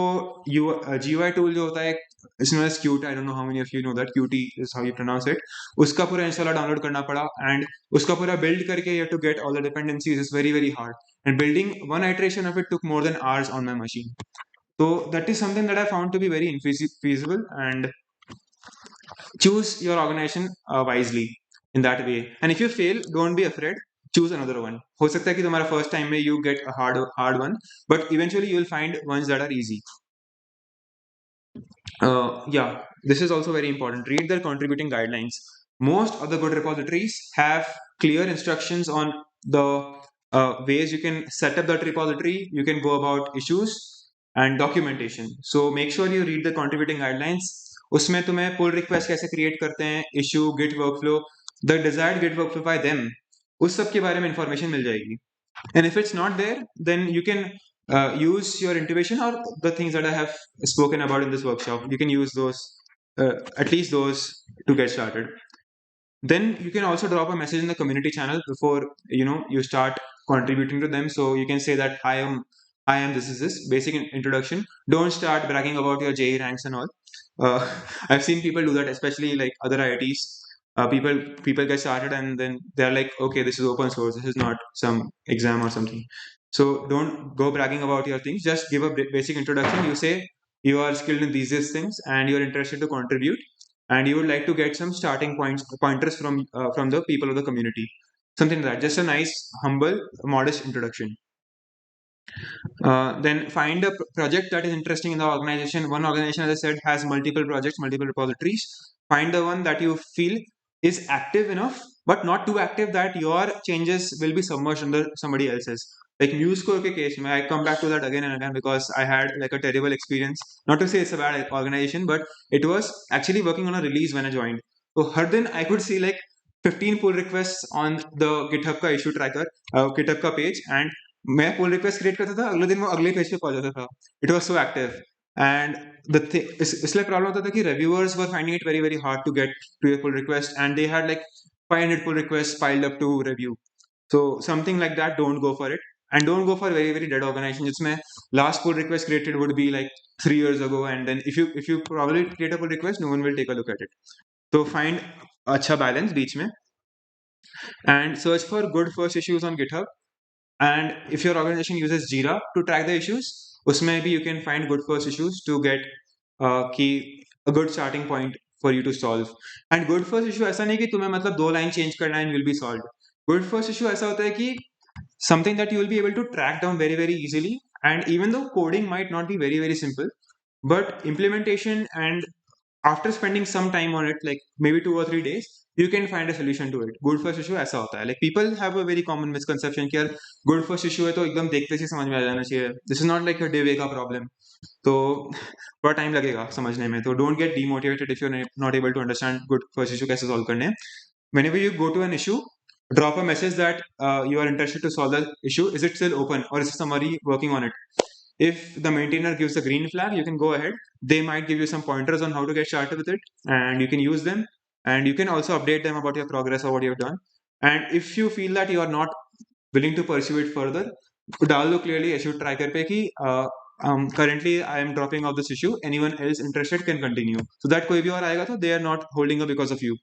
GUI टूल जो होता है, it's known as Qt. I don't know how many of you know that Qt is how you pronounce it. उसका पूरा इंस्टॉलर डाउनलोड करना पड़ा एंड उसका पूरा बिल्ड करके you have to get all the dependencies is very very hard, and building one iteration of it took more than hours on my machine. So that is something that I found to be very infeasible, and choose your organization wisely in that way. And if you fail, don't be afraid. Choose another one. हो सकता है कि तुम्हारा first time में you get a hard one, but eventually you will find ones that are easy. Yeah, this is also very important. Read their contributing guidelines. Most of the good repositories have clear instructions on the ways you can set up that repository, you can go about issues and documentation. So make sure you read the contributing guidelines. उसमें तुम्हें pull request कैसे create करते हैं, issue, git workflow, the desired git workflow by them, उस सब के बारे में information मिल जाएगी. And if it's not there, then you can use your intuition or the things that I have spoken about in this workshop. You can use those, at least those, to get started. Then you can also drop a message in the community channel before you start contributing to them. So you can say that I am this is this basic introduction. Don't start bragging about your JE ranks and all. I've seen people do that, especially like other IITs. People get started and then they're like, okay, this is open source, this is not some exam or something. So don't go bragging about your things. Just give a basic introduction. You say you are skilled in these things and you're interested to contribute, and you would like to get some starting pointers from the people of the community, something like that. Just a nice, humble, modest introduction. Then find a project that is interesting in the organization. One organization, as I said, has multiple projects, multiple repositories. Find the one that you feel is active enough, but not too active that your changes will be submerged under somebody else's. Like MuseCore ke case, I come back to that again and again because I had like a terrible experience. Not to say it's a bad organization, but it was actually working on a release when I joined. So हर दिन I could see like 15 pull requests on the GitHub का issue tracker, GitHub का page, and मैं पुल request create करता था, अगले दिन वो अगले पेज पे पहुंच जाता था. It was so active. And इसलिए प्रॉब्लम होता था कि reviewers were finding it very very hard to get to your pull request, and they had like 500 pull request piled up to review. So something like that, don't go for it. And don't go for very very dead organization जिसमें last pull request created would be like 3 years ago, and then if you probably create a pull request, no one will take a look at it. So find अच्छा balance बीच में, and search for good first issues on GitHub. And if your organization uses Jira to track the issues, उसमें भी you can find good first issues to get a good starting point for you to solve. And good first issue ऐसा नहीं कि तुम्हें मतलब 2 line change करना है and will be solved. Good first issue ऐसा होता है कि something that you will be able to track down very very easily, and even though coding might not be very very simple, but implementation, and after spending some time on it, like maybe 2 or 3 days, you can find a solution to it. Good first issue ऐसा होता है. Like people have a very common misconception कि यार good first issue है तो एकदम देखते से समझ में आ जाना चाहिए. This is not like a day का problem. तो थोड़ा टाइम लगेगा समझने में. तो don't get demotivated if you're not able to understand good first issue कैसे solve करने. Whenever you go to an issue, drop a message that you are interested to solve the issue. Is it still open, or is somebody working on it? If the maintainer gives a green flag, you can go ahead. They might give you some pointers on how to get started with it, and you can use them. And you can also update them about your progress or what you've done. And if you feel that you are not willing to pursue it further, डाल दो clearly issue tracker पे कि currently I am dropping off this issue. Anyone else interested can continue. So that कोई भी और आएगा तो they are not holding up because of you.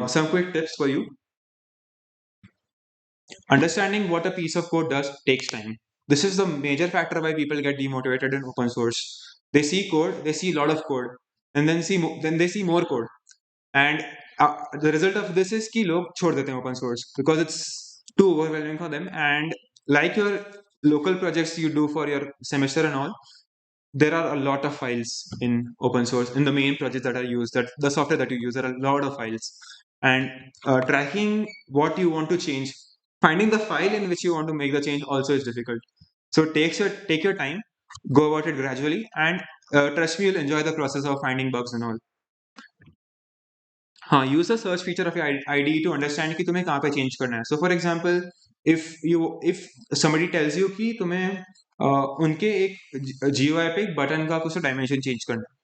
Some quick tips for you. Understanding what a piece of code does takes time. This is the major factor why people get demotivated in open source. They see code, they see a lot of code, and then they see more code. And the result of this is कि लोग छोड़ देते हैं open source because it's too overwhelming for them. And like your local projects you do for your semester and all, there are a lot of files in open source in the main projects that are used, that the software that you use, there are a lot of files. And tracking what you want to change, finding the file in which you want to make the change also is difficult. So take your time, go about it gradually, and trust me, you'll enjoy the process of finding bugs and all. हाँ, use the search feature of your IDE to understand कि तुम्हें कहाँ पे change करना है. So for example, if somebody tells you कि तुम्हें उनके एक GUI पे एक बटन का कुछ डायमेंशन चेंज करना है,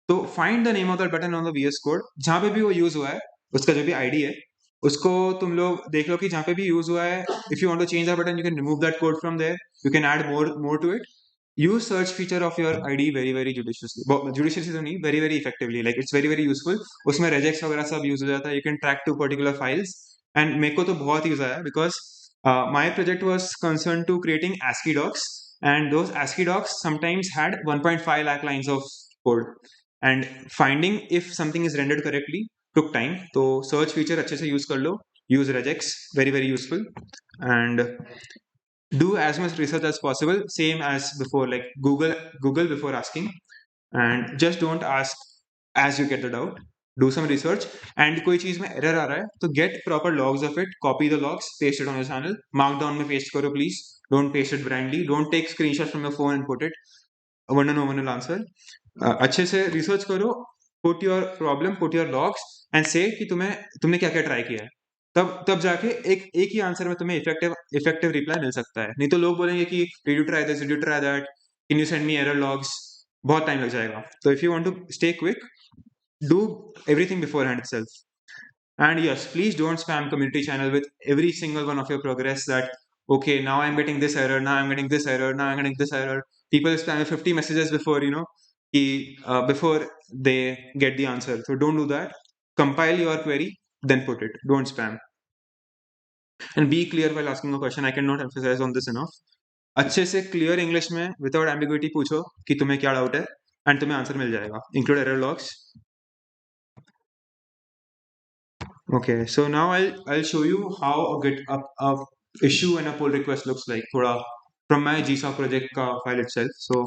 तो find the name of that button on the VS code, जहाँ पे भी वो यूज हुआ है, उसका जो भी आईडी है, उसको तुम लोग देख लो कि जहाँ पे भी यूज हुआ है, if you want to change that button you can remove that code from there, you can add more to it. Use search feature of your ID very judiciously तो नहीं, very effectively, like it's very useful. उसमें regex वगैरह सब use हो जाता है. You can track to particular files, and मेरे को तो बहुत use आया because my project was concerned to creating ASCII docs, and those ASCII docs sometimes had 1.5 lakh lines of code, and finding if something is rendered correctly took time. तो search feature अच्छे से use कर लो, use regex, very useful. And do as much research as possible, same as before, like Google before asking, and just don't ask as you get the doubt. Do some research, and कोई चीज में error आ रहा है तो get proper logs of it, copy the logs, paste it on your channel, markdown में paste करो please. Don't paste it blindly, don't take screenshot from your phone and put it, वरना no one will answer. अच्छे से research करो, put your problem, put your logs, and say कि तुमने क्या क्या ट्राई किया है. तब जाके एक ही आंसर में तुम्हें इफेक्टिव रिप्लाई मिल सकता है. नहीं तो लोग बोलेंगे कि did you try this, did you try that, can you send me error logs, बहुत टाइम लग जाएगा. तो if you want to stay quick, do everything beforehand itself. And yes, please don't spam community channel with every single one of your progress that okay, now I'm getting this error, now I'm getting this error, now I'm getting this error. People spam 50 messages before before they get the answer. So don't do that. Compile your query, then put it. Don't spam. And be clear while asking a question. I cannot emphasize on this enough. अच्छे से clear English में without ambiguity पूछो कि तुम्हें क्या doubt है, and तुम्हें answer मिल जाएगा. Include error logs. Okay, so now I'll show you how a issue and a pull request looks like. थोड़ा from my GSOC project का file itself. So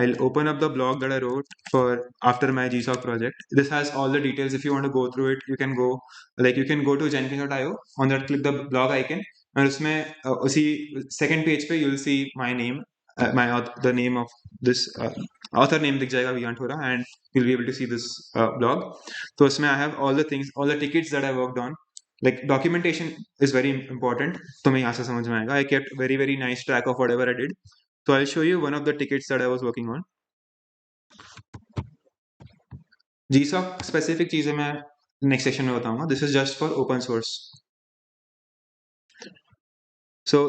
I'll open up the blog that I wrote for after my GSOC project. This has all the details. If you want to go through it, you can go to Jenkins.io. On that, click the blog icon, and उसमें उसी second page पे you'll see my name, the name of this author name दिख जाएगा Viant Hora, and you'll be able to see this blog. So उसमें I have all the things, all the tickets that I worked on. Like documentation is very important. तुम्हें यहाँ से समझ में आएगा. I kept very nice track of whatever I did. So I'll show you one of the tickets that I was working on. GSOC specific चीजें मैं next section में बताऊंगा. This is just for open source. So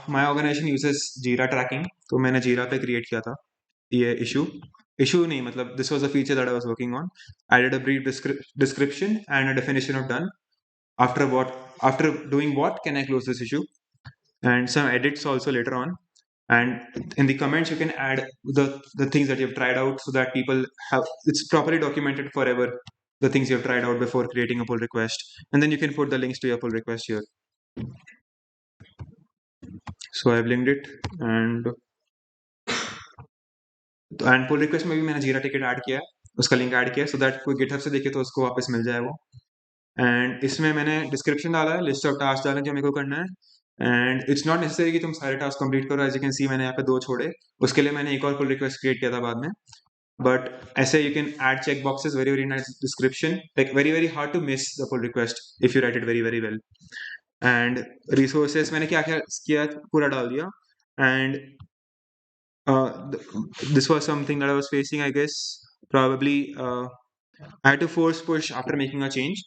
my organization uses Jira tracking. तो मैंने Jira पे create किया था ये issue नहीं, मतलब this was a feature that I was working on. I did a brief description and a definition of done. After doing what can I close this issue, and some edits also later on. And in the comments you can add the things that you've tried out so that people have it's properly documented forever, the things you've tried out before creating a pull request, and then you can put the links to your pull request here. So I've linked it, and pull request में भी मैंने जीरा ticket add किया है, उसका link add किया है, so that कोई गिटहब से देखे तो उसको वापस मिल जाए वो. एंड इसमें मैंने डिस्क्रिप्शन डाला है, लिस्ट ऑफ टास्क डाले जो मेरे को करना है. एंड इट्स नॉट नेसेसरी कि तुम सारे टास्क कंप्लीट करो. एज यू कैन सी मैंने यहाँ पे 2 छोड़े, उसके लिए मैंने एक और पुल रिक्वेस्ट क्रिएट किया था बाद में. बट ऐसे you can add check boxes, very nice description, like very hard to miss the pull request if you write it very well. And resources मैंने क्या क्या किया पूरा डाल दिया. And this was something that I was facing, I guess. Probably I had to force push after making a change.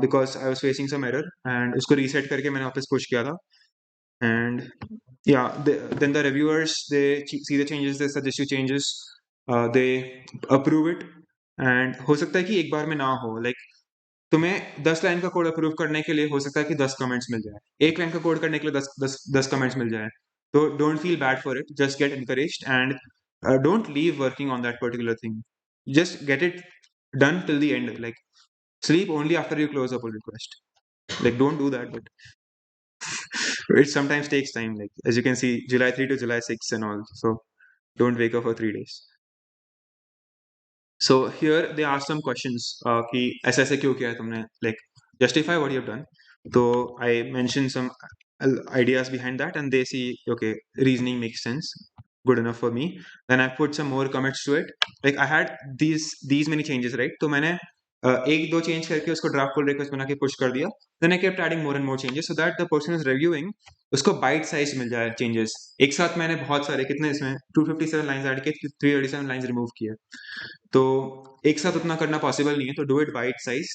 because I was facing some error, and उसको reset करके मैंने वापस push किया था. And yeah, then the reviewers, they see the changes, they suggest you changes, they approve it. And हो सकता है कि एक बार में ना हो, like तुम्हें 10 लाइन का कोड अप्रूव करने के लिए हो सकता है कि 10 कमेंट्स मिल जाए, एक लाइन का कोड करने के लिए 10 कमेंट्स मिल जाए. तो don't feel bad for it, just get encouraged and don't leave working on that particular thing. Just get it done till the end. Like sleep only after you close a pull request. Like don't do that, but it sometimes takes time. Like as you can see, July 3 to July 6 and all. So don't wake up for 3 days. So here they ask some questions कि ऐसा ऐसे क्यों किया है तुमने, like justify what you have done. So I mentioned some ideas behind that, and they see okay, reasoning makes sense, good enough for me. Then I put some more comments to it. Like I had these many changes, right? तो मैंने एक दो change करके उसको draft pull request बना के push कर दिया. Then I kept adding more and more changes so that the person is reviewing उसको बाइट साइज मिल जाए चेंजेस. एक साथ मैंने बहुत सारे, कितने इसमें 257 लाइंस ऐड किए, 337 लाइंस रिमूव किए. तो एक साथ उतना करना पॉसिबल नहीं है, तो डू इट बाइट साइज,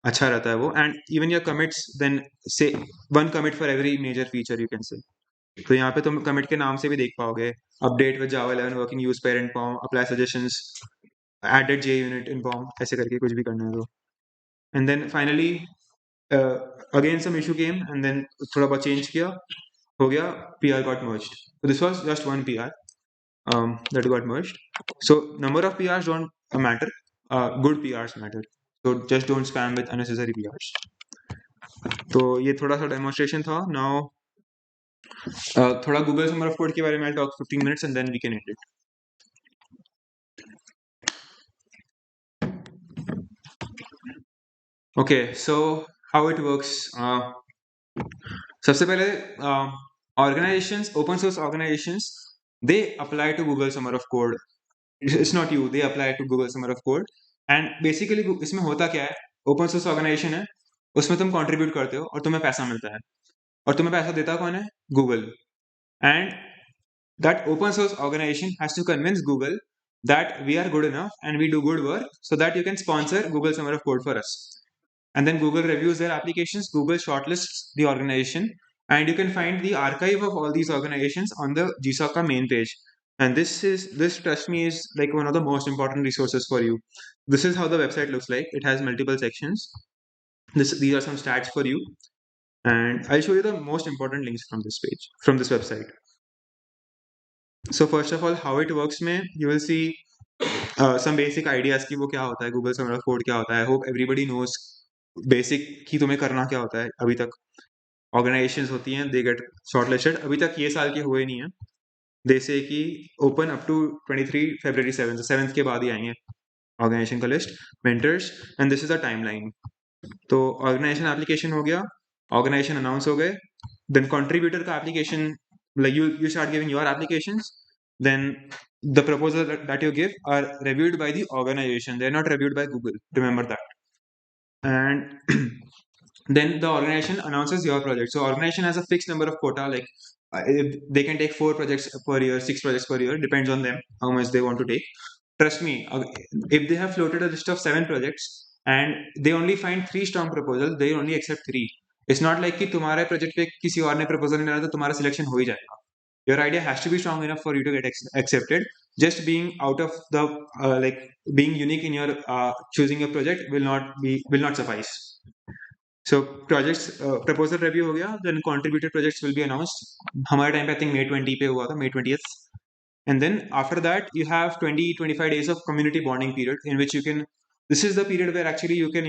अच्छा रहता है वो. And even your commits, then say one commit for every major feature you can say. तो यहाँ पे तुम कमिट के नाम से भी देख पाओगे, update with Java 11 working, use parent POM, apply suggestions, added JUnit in POM, ऐसे करके कुछ भी करना है तो. And then finally again some issue came, and then थोड़ा बहुत चेंज किया, हो गया, PR got merged. So this was just one PR that got merged. So number of PRs don't matter. Good PRs matter. So just don't spam with unnecessary PRs. तो ये थोड़ा सा demonstration था. नाउ थोड़ा Google summer of code के बारे में I'll talk 15 minutes and then we can end it. Okay, so how it works. सबसे पहले organizations, open source organizations, they apply to Google Summer of Code. It's not you, they apply to Google Summer of Code. And basically इसमें होता क्या है, open source organization है, उसमें तुम contribute करते हो और तुम्हें पैसा मिलता है. और तुम्हें पैसा देता कौन है? Google. And that open source organization has to convince Google that we are good enough and we do good work so that you can sponsor Google Summer of Code for us. And then Google reviews their applications, Google shortlists the organization, and you can find the archive of all these organizations on the GSOC main page. And this, trust me, is like one of the most important resources for you. This is how the website looks like. It has multiple sections. These are some stats for you. And I'll show you the most important links from this page, from this website. So first of all, how it works में you will see some basic ideas कि वो क्या होता है, Google Summer of Code क्या होता है. I hope everybody knows basic कि तुम्हें करना क्या होता है. अभी तक organizations होती हैं, they get shortlisted. अभी तक ये साल के हुए नहीं हैं. They say कि open up to 23 February 7th, 7th के बाद ही आएंगे organization का list, mentors, and this is the timeline. तो organization application हो गया, organization announce हो गए, then contributor का application, like you start giving your applications, then the proposals that you give are reviewed by the organization. They're not reviewed by Google. Remember that. And then the organization announces your project. So organization has a fixed number of quota, like they can take 4 projects per year, 6 projects per year, depends on them how much they want to take. Trust me, if they have floated a list of 7 projects and they only find 3 strong proposals, they only accept 3. It's not like कि तुम्हारे project पे किसी और ने proposal नहीं डाला तो तुम्हारा selection हो ही जाएगा. Your idea has to be strong enough for you to get accepted. Just being out of the like being unique in your choosing a project will not suffice. So projects proposal review हो गया, then contributed projects will be announced. हमारे time पे I think May 20 पे हुआ था, May 20th. And then after that you have 20-25 days of community bonding period in which you can, this is the period where actually you can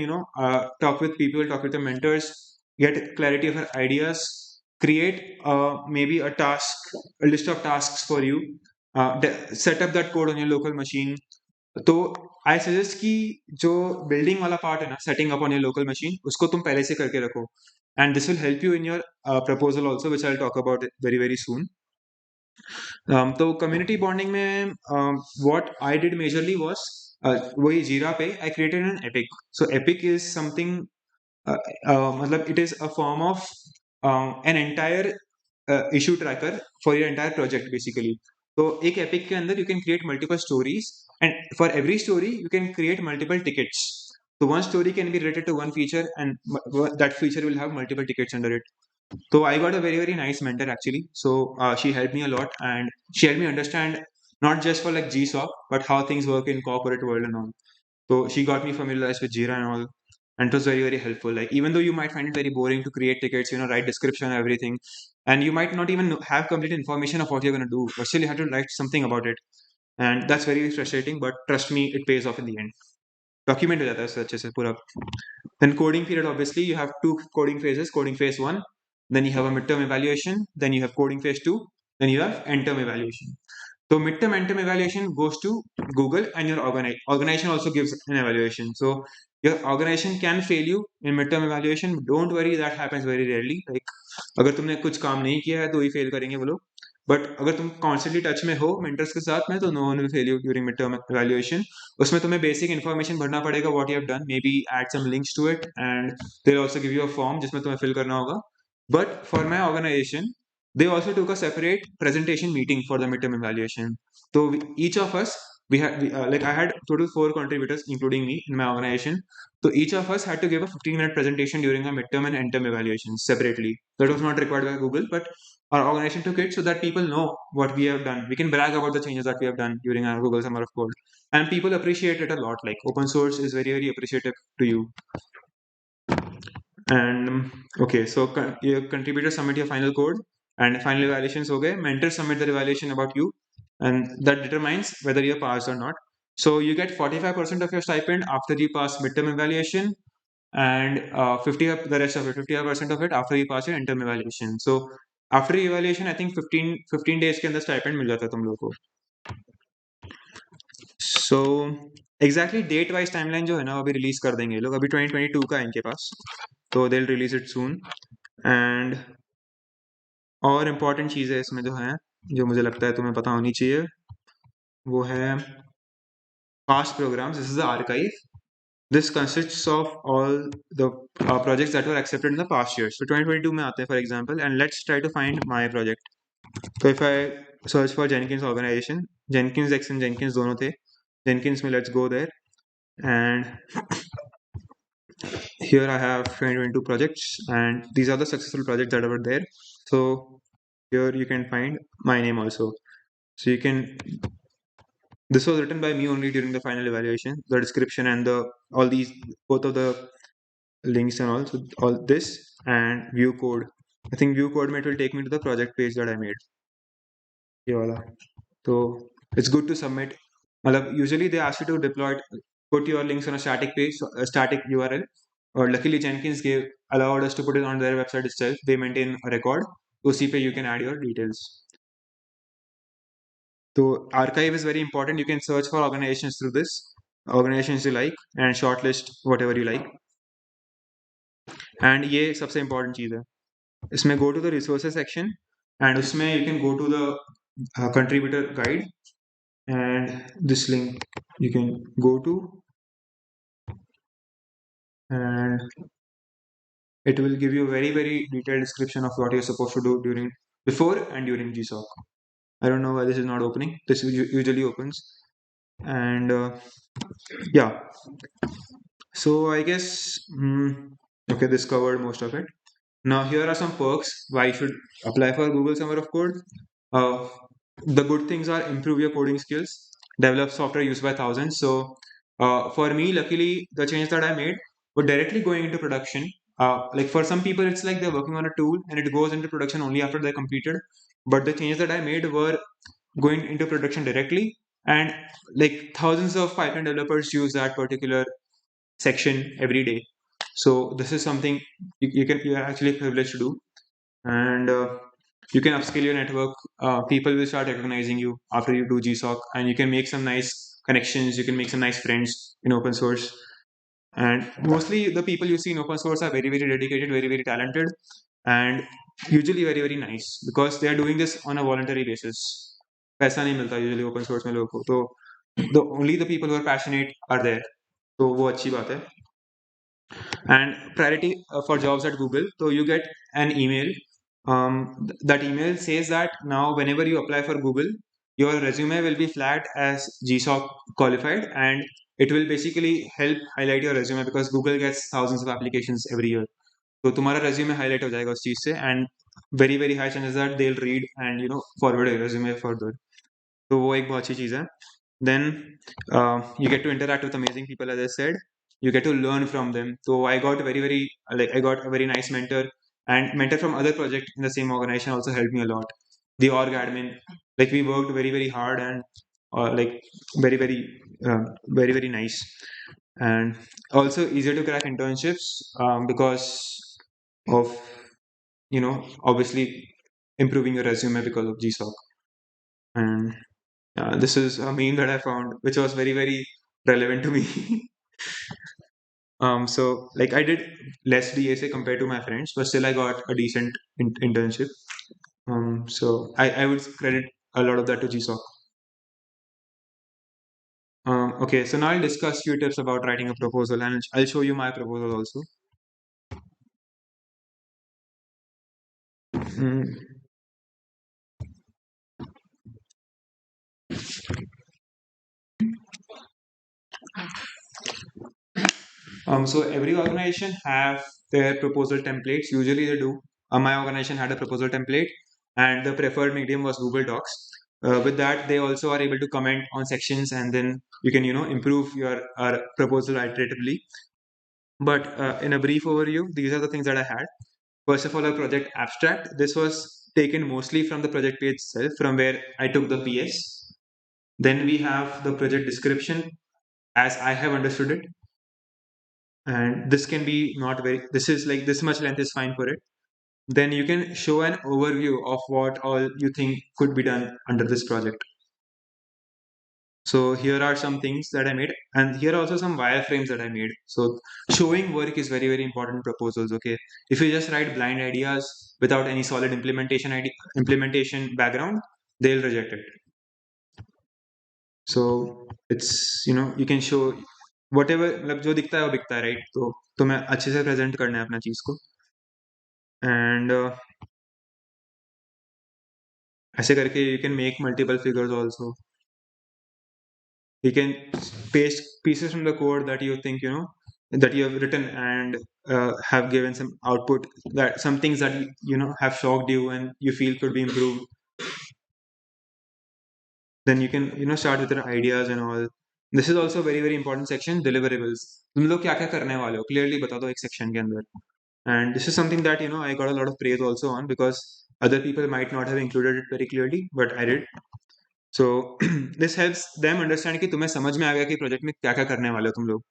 talk with people, talk with the mentors, get clarity of your ideas, create maybe a list of tasks for you, set up that code on your local machine. तो I suggest कि जो building वाला part है ना, setting up on your local machine, उसको तुम पहले से करके रखो. And this will help you in your proposal also, which I will talk about very very soon. तो कम्युनिटी बॉन्डिंग में what I did majorly was, वही जीरा पे I created an epic. So epic is something, मतलब it is a form of an entire issue tracker for your entire project basically. तो एक epic के अंदर you can create multiple stories, and for every story you can create multiple tickets. So one story can be related to one feature, and that feature will have multiple tickets under it. So I got a very nice mentor actually. So she helped me a lot, and she helped me understand not just for like GSOC, but how things work in corporate world and all. So she got me familiarized with Jira and all, and it was very helpful. Like even though you might find it very boring to create tickets, write description and everything, and you might not even have complete information of what you're gonna do, but still you have to write something about it, and that's very frustrating. But trust me, it pays off in the end. Document हो जाता है उससे अच्छे से पूरा. Then coding period, obviously, you have two coding phases. Coding phase 1, then you have a midterm evaluation, then you have coding phase 2, then you have end term evaluation. So midterm end term evaluation goes to Google, and your organization also gives an evaluation. So your organization can fail you in midterm evaluation. Don't worry, that happens very rarely. Like अगर तुमने कुछ काम नहीं किया है तो ही fail करेंगे वो लोग. बट अगर तुम कॉन्स्टेंटली टच में हो मेंटर्स के साथ में, तो no one will fail you during mid term evaluation. उसमें तुम्हें बेसिक इन्फॉर्मेशन भरना पड़ेगा, what you have done, maybe add some links to it, and they will also give you a form जिसमें तुम्हें फिल करना होगा. But for my organisation, they also took a separate presentation meeting for the midterm evaluation. So each of us, like I had total 4 contributors including me in my organization. So each of us had to give a 15-minute presentation during a midterm and end term evaluation separately. That was not required by Google, but our organization took it so that people know what we have done. We can brag about the changes that we have done during our Google Summer of Code, and people appreciate it a lot. Like open source is very appreciative to you. And okay, so your contributors submit your final code, and final evaluations okay. Mentors submit their evaluation about you, and that determines whether you're passed or not. So you get 45% of your stipend after you pass midterm evaluation, and 50 the rest of it, 55% of it after you pass your interim evaluation. So after evaluation, I think 15 days के अंदर stipend मिल जाता है तुम लोगों को. So exactly date wise timeline जो है ना अभी रिलीज कर देंगे लोग. अभी 2022 का है इनके पास, तो they'll release it soon. And और इम्पॉर्टेंट चीज़ें इसमें जो हैं, जो मुझे लगता है तुम्हें पता होनी चाहिए, वो है past programs. This is the archive. This consists of all the projects that were accepted in the past years. So 2022 में आते हैं for example, and let's try to find my project. So if I search for Jenkins organization, Jenkins X and Jenkins दोनों थे. Jenkins में let's go there, and here I have 2022 projects, and these are the successful projects that were there. So here you can find my name also. So you can, this was written by me only during the final evaluation, the description and the all these, both of the links and all. So all this and view code. I think view code it will take me to the project page that I made. ये वाला. So it's good to submit. Usually they ask you to deploy it, put your links on a static page, a static URL. Or luckily Jenkins allowed us to put it on their website itself. They maintain a record. उसी पे you can add your details. So archive is very important. You can search for organizations through this, organizations you like, and shortlist whatever you like. And ये सबसे important चीज़ है. इसमें go to the resources section, and उसमें you can go to the contributor guide, and this link you can go to, and it will give you a very detailed description of what you're supposed to do during, before and during GSOC. I don't know why this is not opening. This usually opens, and yeah. So I guess okay, this covered most of it. Now here are some perks why you should apply for Google Summer of Code. The good things are improve your coding skills, develop software used by thousands. So for me, luckily, the change that I made were directly going into production. Like for some people, it's like they're working on a tool and it goes into production only after they're completed. But the changes that I made were going into production directly, and like thousands of Python developers use that particular section every day. So this is something you're actually privileged to do, and you can upskill your network. People will start recognizing you after you do GSOC, and you can make some nice connections. You can make some nice friends in open source. And mostly the people you see in open source are very dedicated, very talented, and usually very nice because they are doing this on a voluntary basis. पैसा नहीं मिलता usually open source में लोगों को, तो the only the people who are passionate are there. तो वो अच्छी बात है. And priority for jobs at Google. So you get an email. That email says that now whenever you apply for Google, your resume will be flagged as GSOC qualified, and it will basically help highlight your resume because Google gets thousands of applications every year. तो तुम्हारा resume highlight हो जाएगा उस चीज से, and very very high chances that they'll read and forward your resume further. तो वो एक बहुत अच्छी चीज है. Then you get to interact with amazing people, as I said. You get to learn from them. So I got I got a very nice mentor, and mentor from other project in the same organization also helped me a lot. The org admin, like we worked very very hard, and like very very very very nice, and also easier to crack internships because of obviously improving your resume because of GSOC. And this is a meme that I found, which was very, very relevant to me. So like I did less DSA compared to my friends, but still I got a decent internship. So I would credit a lot of that to GSOC. Okay, so now I'll discuss few tips about writing a proposal, and I'll show you my proposal also. Mm, so every organization have their proposal templates. Usually they do. My organization had a proposal template, and the preferred medium was Google Docs. With that, they also are able to comment on sections, and then you can improve your proposal iteratively. But in a brief overview, these are the things that I had. First of all, a project abstract. This was taken mostly from the project page itself, from where I took the PS. Then we have the project description as I have understood it, and this can be not very, this is like this much length is fine for it. Then you can show an overview of what all you think could be done under this project. So here are some things that I made, and here are also some wireframes that I made. So showing work is very very important in proposals. Okay, if you just write blind ideas without any solid implementation background, they'll reject it. So it's you can show whatever, मतलब जो दिखता है वो बिकता है, right? तो तुम्हें अच्छे से प्रेजेंट करना है अपना चीज को. And ऐसे करके you can make multiple figures also. You can paste pieces from the code that you think that you have written, and have given some output, that some things that have shocked you and you feel could be improved. Then you can start with your ideas and all. This is also a very very important section, deliverables. तुम लोग क्या क्या करने वाले हो, clearly बता दो एक section के अंदर. And this is something that I got a lot of praise also on, because other people might not have included it very clearly, but I did. So this helps them understand कि तुम्हें समझ में आ गया कि project में क्या क्या करने वाले हो तुम लोग.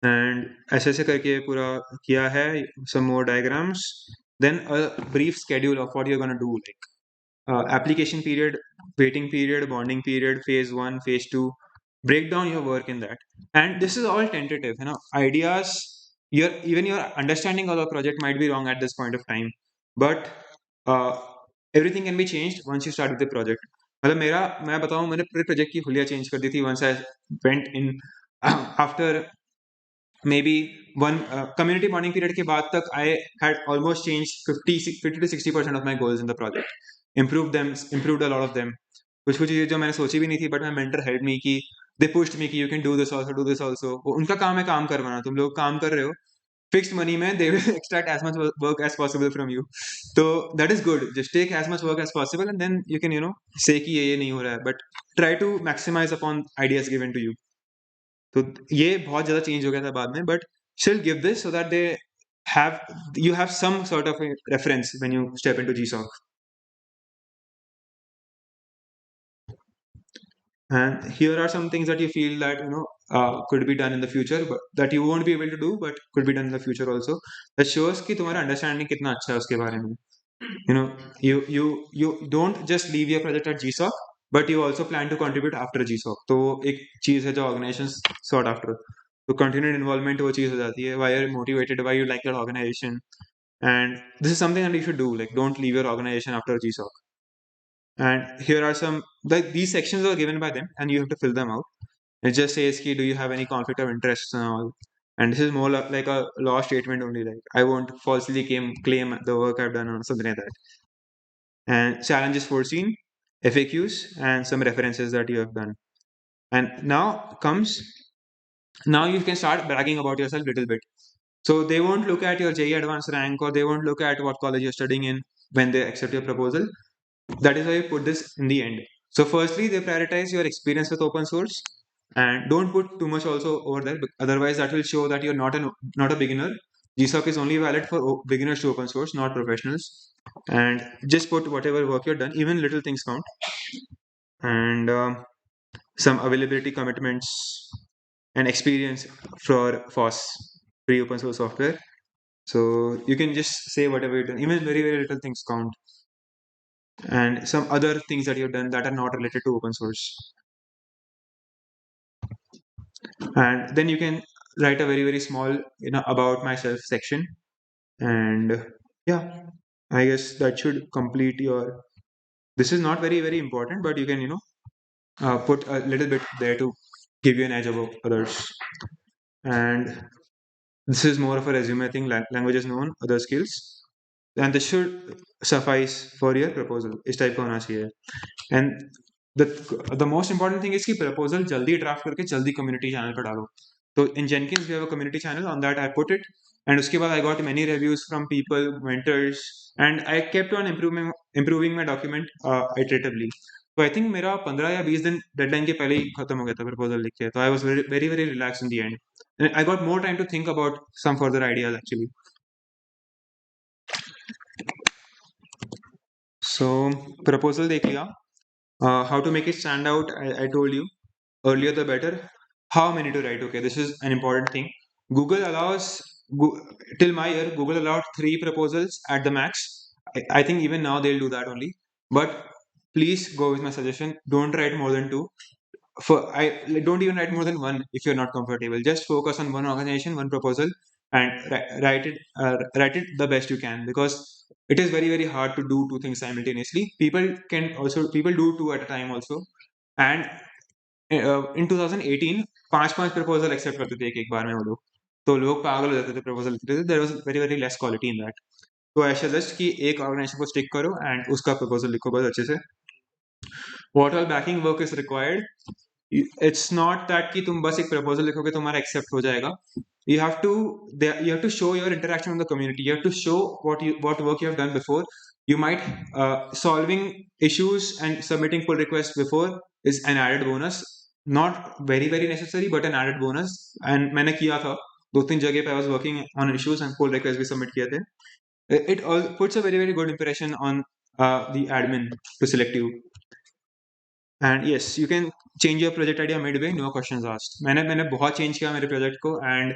And ऐसे ऐसे करके पूरा किया है. Some more diagrams. Then a brief schedule of what you're gonna do, like application period, waiting period, bonding period, phase 1, phase 2. Break down your work in that. And this is all tentative, ideas. Your understanding of the project might be wrong at this point of time, but uh, everything can be changed once you start with the project. मतलब मेरा, मैं बताऊं, मैंने पूरे project की हुलिया change कर दी थी once I went in after maybe one community bonding period के बाद तक I had almost changed 50 to 60% of my goals in the project. Improved a lot of them. कुछ कुछ चीजें जो मैंने सोची भी नहीं थी, but my mentor helped me कि they pushed me कि you can do this also, do this also. वो उनका काम है काम करवाना, तुम लोग काम कर रहे हो fixed money में, they will extract as much work as possible from you. So that is good. Just take as much work as possible, and then you can say कि ये नहीं हो रहा है, but try to maximize upon ideas given to you. तो ये बहुत ज़्यादा चेंज हो गया था बाद में, but still give this so that have you have some sort of a reference when you step into GSOC. And here are some things that you feel that could be done in the future, but that you won't be able to do, but could be done in the future also. That shows कि तुम्हारा understanding कितना अच्छा है उसके बारे में. You don't just leave your project at GSOC, but you also plan to contribute after GSOC. तो वो एक चीज है जो organizations sought after. तो continued involvement वो चीज हो जाती है. Why you're motivated, why you like that organization, and this is something that you should do. Like, don't leave your organization after GSOC. And here are some, like, these sections are given by them, and you have to fill them out. It just says, do you have any conflict of interest and all. And this is more like a law statement only. Like, I won't falsely claim the work I've done or something like that. And challenges foreseen, FAQs, and some references that you have done. And now you can start bragging about yourself a little bit. So they won't look at your JE advanced rank, or they won't look at what college you're studying in when they accept your proposal. That is why you put this in the end. So firstly, they prioritize your experience with open source, and don't put too much also over there. Otherwise, that will show that you're not a beginner. GSOC is only valid for beginners to open source, not professionals. And just put whatever work you've done. Even little things count. And some availability commitments and experience for FOSS, free open source software. So you can just say whatever you've done. Even very little things count. And some other things that you've done that are not related to open source. And then you can write a very small, about myself section. And yeah, I guess that should complete your. This is not very important, but you can, put a little bit there to give you an edge above others. And this is more of a resume thing. Languages known, other skills, and this should suffice for your proposal. इस type का होना चाहिए. And the most important thing is कि proposal जल्दी draft करके जल्दी community channel पे डालो. So in Jenkins we have a community channel. On that I put it, and उसके बाद I got many reviews from people, mentors, and I kept on improving my document iteratively. So I think मेरा 15 या 20 दिन deadline के पहले ही खत्म हो गया था proposal लिख के. So I was very relaxed in the end. And I got more time to think about some further ideas actually. So proposal देख लिया. How to make it stand out, I told you. Earlier the better. How many to write? Okay, this is an important thing. Google allows, till my year, Google allowed 3 proposals at the max. I think even now they'll do that only. But please go with my suggestion. Don't write more than 2. Don't even write more than 1 if you're not comfortable. Just focus on one organization, one proposal, and write it the best you can, because it is very hard to do 2 things simultaneously. People do 2 at a time also. And in 2018 5 proposal accept करते थे एक बार में वो लोग. तो लोग पागल हो जाते थे प्रपोजल लिखते थे. There was very less quality in that. तो आई सजेस्ट कि एक ऑर्गेनाइजेशन को स्टिक करो एंड उसका प्रपोजल लिखो बहुत अच्छे से. What all banking work is required. It's not that कि तुम बस एक प्रपोजल लिखोगे तुम्हारा एक्सेप्ट हो जाएगा. You have to show your interaction with the community. You have to show what work you have done before. You might solving issues and submitting pull requests before is an added bonus. Not very necessary, but an added bonus. And मैंने किया था 2-3 जगह पे. I was working on issues and pull requests भी submit किए थे. It all puts a very good impression on the admin to select you. And yes, you can change your project idea midway, no questions asked. मैंने बहुत change किया मेरे project को, and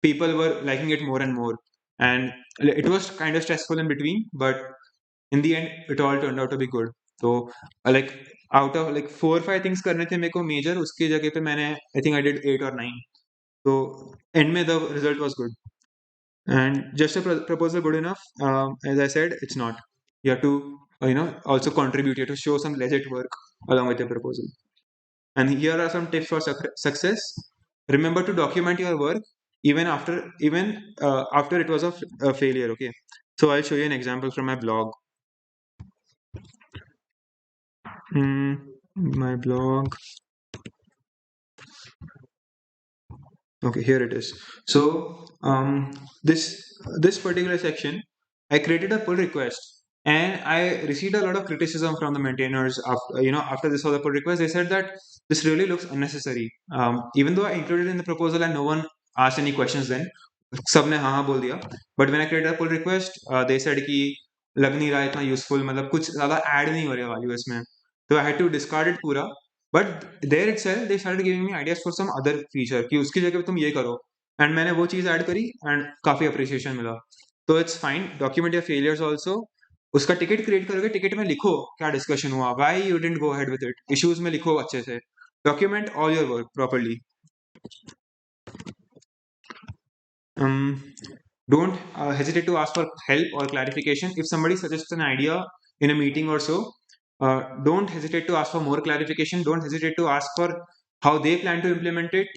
people were liking it more and more. And it was kind of stressful in between, but in the end it all turned out to be good. So like out of like 4 or 5 things करने थे मेरे को major, उसकी जगह पे मैंने I think I did 8 or 9. So end में the result was good. And just a proposal good enough? As I said, it's not. You have to also contribute. You have to show some legit work along with your proposal. And here are some tips for success. Remember to document your work even after it was a failure. Okay, so I'll show you an example from my blog. My blog. Okay, here it is. So this particular section, I created a pull request, and I received a lot of criticism from the maintainers. After this other pull request, they said that this really looks unnecessary. Even though I included it in the proposal and no one asked any questions, then सबने हाँ हाँ बोल दिया. But when I created a pull request, they said कि लग नहीं रहा इतना useful, मतलब कुछ ज़्यादा add नहीं हो रहा value इसमें. So I had to discard it पूरा. But there itself they started giving me ideas for some other feature कि उसकी जगह पे तुम ये करो. And मैंने वो चीज़ ऐड करी and काफ़ी appreciation मिला. तो it's fine. Document your failures also. उसका टिकट क्रिएट करोगे, टिकट में लिखो क्या डिस्कशन हुआ, why you didn't go ahead with it. Issues में लिखो अच्छे से. Document all your work properly. Don't hesitate to ask for help or clarification. If somebody suggests an idea in a meeting or so, don't hesitate to ask for more clarification. Don't hesitate to ask for how they plan to implement it.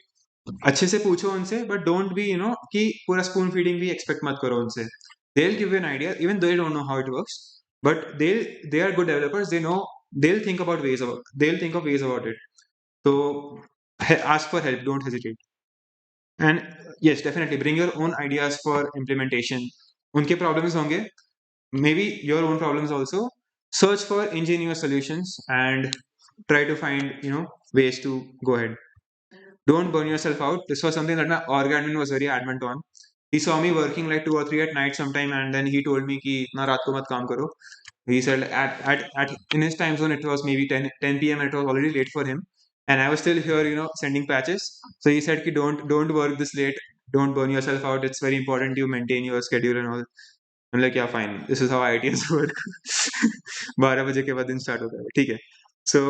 अच्छे से पूछो उनसे, but don't be कि पूरा spoon feeding भी expect मत करो उनसे. They'll give you an idea, even though they don't know how it works, but they are good developers. They'll think of ways about it. So Ask for help, don't hesitate. And yes, definitely bring your own ideas for implementation. उनके problems होंगे, maybe your own problems also. Search for ingenious solutions and try to find ways to go ahead. Don't burn yourself out. This was something that my org admin was very adamant on. He saw me working like 2 or 3 at night sometime, and then he told me कि इतना रात को मत काम करो. He said at in his time zone it was maybe 10 p.m. and it was already late for him, and I was still here, sending patches. So he said कि don't work this late. Don't burn yourself out. It's very important you maintain your schedule and all. I'm like, yeah, fine. This is how ITs work. 12 बजे के बाद दिन start होता है, ठीक है. So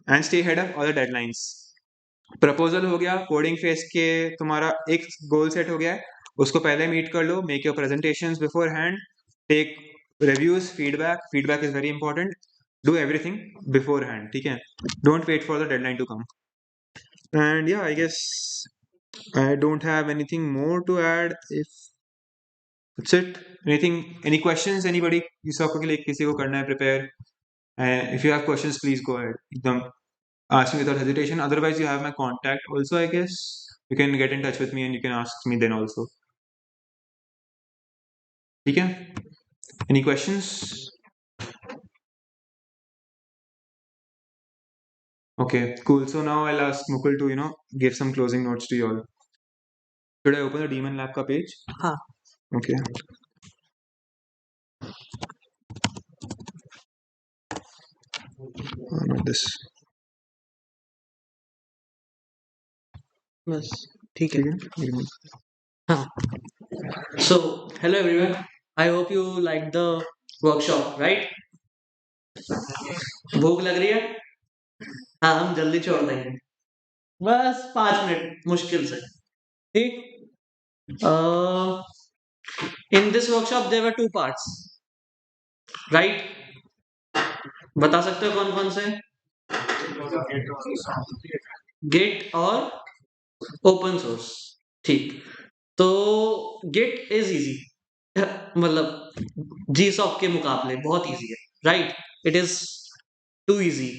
and stay ahead of all the deadlines. Proposal हो गया, कोडिंग फेस के तुम्हारा एक गोल सेट हो गया है, उसको पहले मीट कर लो. Make your presentations beforehand, take reviews, feedback is very important. Do everything beforehand, ठीक है. Don't wait for the deadline to come. And या I guess I don't have anything more to add. If it's it, anything, any questions anybody? इस सबके लिए किसी को करना है prepare? If you have questions please go ahead, एकदम ask me without hesitation. Otherwise, you have my contact also, I guess. You can get in touch with me and you can ask me then also. Okay? Any questions? Okay, cool. So now I'll ask Mukul to, give some closing notes to you all. Should I open the Demon Lab ka page? हाँ. Okay. Not this. बस ठीक है. Okay. हाँ. So hello everyone. I hope you liked the workshop, right? भूख लग रही है? हाँ, हम जल्दी छोड़ देंगे, बस 5 मिनट मुश्किल से. ठीक. In this workshop there were 2 parts, right? बता सकते हो कौन कौन से? Git और ओपन सोर्स. ठीक. तो Git इज इजी, मतलब GSOC के मुकाबले बहुत इजी है, right? It is too easy.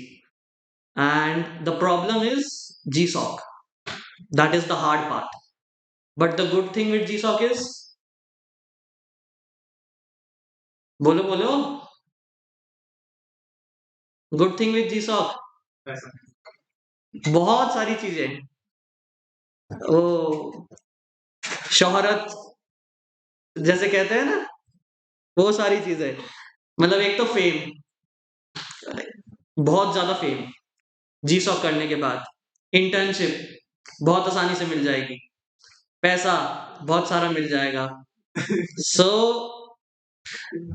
And the problem is GSOC. That is the hard part. But the good thing with GSOC is, बोलो बोलो, गुड थिंग विद GSOC बहुत सारी चीजें. ओ शोहरत जैसे कहते हैं ना, वो सारी चीजें. मतलब एक तो फेम, बहुत ज्यादा फेम GSOC करने के बाद. इंटर्नशिप बहुत आसानी से मिल जाएगी. पैसा बहुत सारा मिल जाएगा. सो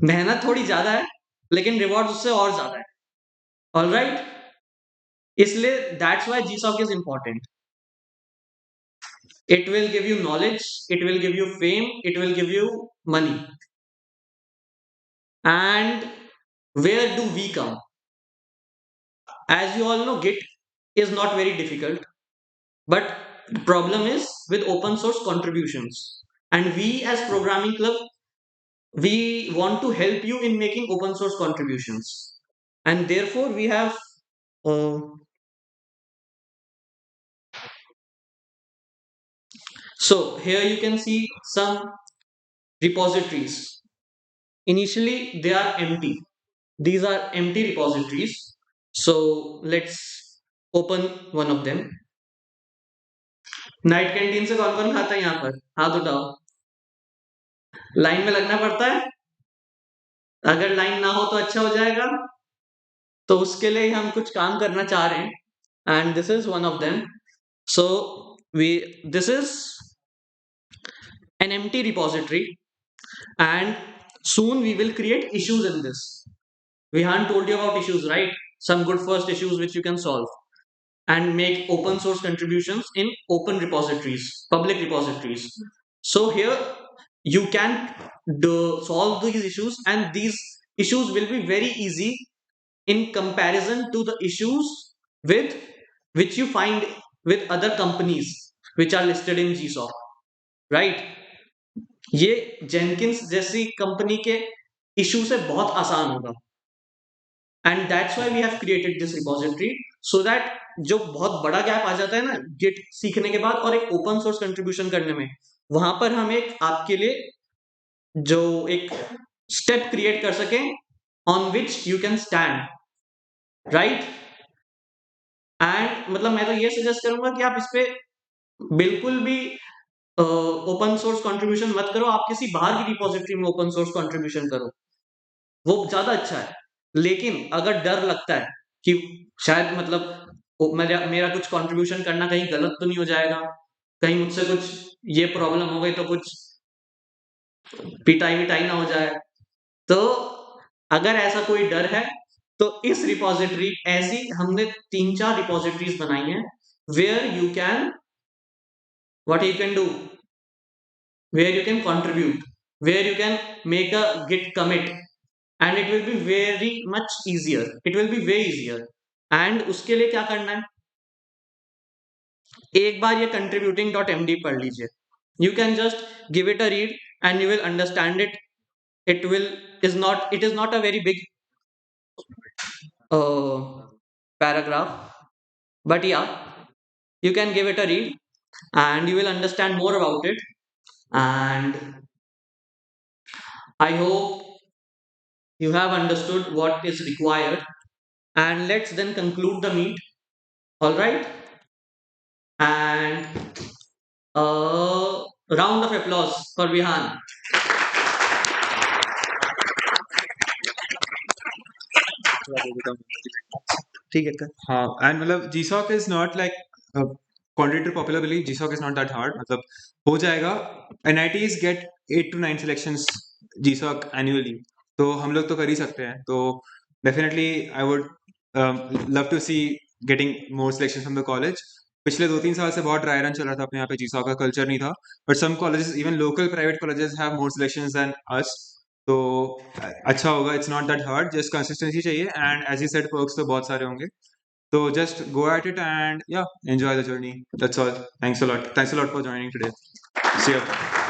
मेहनत थोड़ी ज्यादा है, लेकिन रिवॉर्ड उससे और ज्यादा है. ऑलराइट, इसलिए that's why GSOC is important. It will give you knowledge, it will give you fame, it will give you money. And where do we come? As you all know, Git is not very difficult, but the problem is with open source contributions. And we as Programming Club, we want to help you in making open source contributions. And therefore we have so here you can see some repositories. Initially they are empty. These are empty repositories. So let's open one of them. Night canteen से कौन कौन खाता है यहाँ पर? हाथ उठाओ. Line में लगना पड़ता है? अगर लाइन ना हो तो अच्छा हो जाएगा. तो उसके लिए हम कुछ काम करना चाह रहे हैं, and this is one of them. So this is an empty repository, and soon we will create issues in this. We haven't told you about issues, right? Some good first issues which you can solve and make open source contributions in open repositories, public repositories. So here you can solve these issues, and these issues will be very easy in comparison to the issues with which you find with other companies which are listed in GSOC, right? ये Jenkins जैसी company के issue से बहुत आसान होगा. And that's why we have created this repository, so that जो बहुत बड़ा गैप आ जाता है ना गिट सीखने के बाद और एक ओपन सोर्स कंट्रीब्यूशन करने में, वहां पर हम एक आपके लिए जो एक स्टेप क्रिएट कर सके on which you can stand, right. And मतलब मैं तो ये सजेस्ट करूंगा कि आप इस पे बिल्कुल भी ओपन सोर्स कंट्रीब्यूशन मत करो, आप किसी बाहर की रिपोजिटरी में ओपन सोर्स कंट्रीब्यूशन करो, वो ज्यादा अच्छा है। लेकिन अगर डर लगता है कि शायद मतलब मेरा कुछ कंट्रीब्यूशन करना कहीं गलत तो नहीं हो जाएगा, कहीं मुझसे कुछ ये प्रॉब्लम हो गई तो कुछ पिटाई विटाई ना हो जाए, तो अगर ऐसा कोई डर है तो इस रिपोजिटरी, ऐसी हमने 3-4 रिपोजिटरीज बनाई हैं where you can, what you can do, where you can contribute, where you can make a git commit, and it will be very much easier, it will be way easier। and उसके लिए क्या करना है, एक बार ये contributing.md पढ़ लीजिए, you can just give it a read and you will understand it, it is not a very big paragraph, but yeah, you can give it a read and you will understand more about it, and I hope you have understood what is required, and let's then conclude the meet, all right, and a round of applause for Vihan। ठीक है हाँ, and मतलब GSOC is not like contrary to popular belief, GSOC is not that hard, मतलब हो जाएगा। NITs get 8 to 9 selections GSOC annually, तो हम लोग तो कर ही सकते हैं। तो definitely I would love to see getting more selections from the college। पिछले 2-3 साल से बहुत ड्राई रन चल रहा था अपने यहाँ पे, GSOC का कल्चर नहीं था, but some colleges, even local private colleges have more selections than us। तो अच्छा होगा, it's not that hard, just consistency चाहिए, and as you said perks तो बहुत सारे होंगे। So just go at it and yeah, enjoy the journey. That's all. Thanks a lot. Thanks a lot for joining today. See you.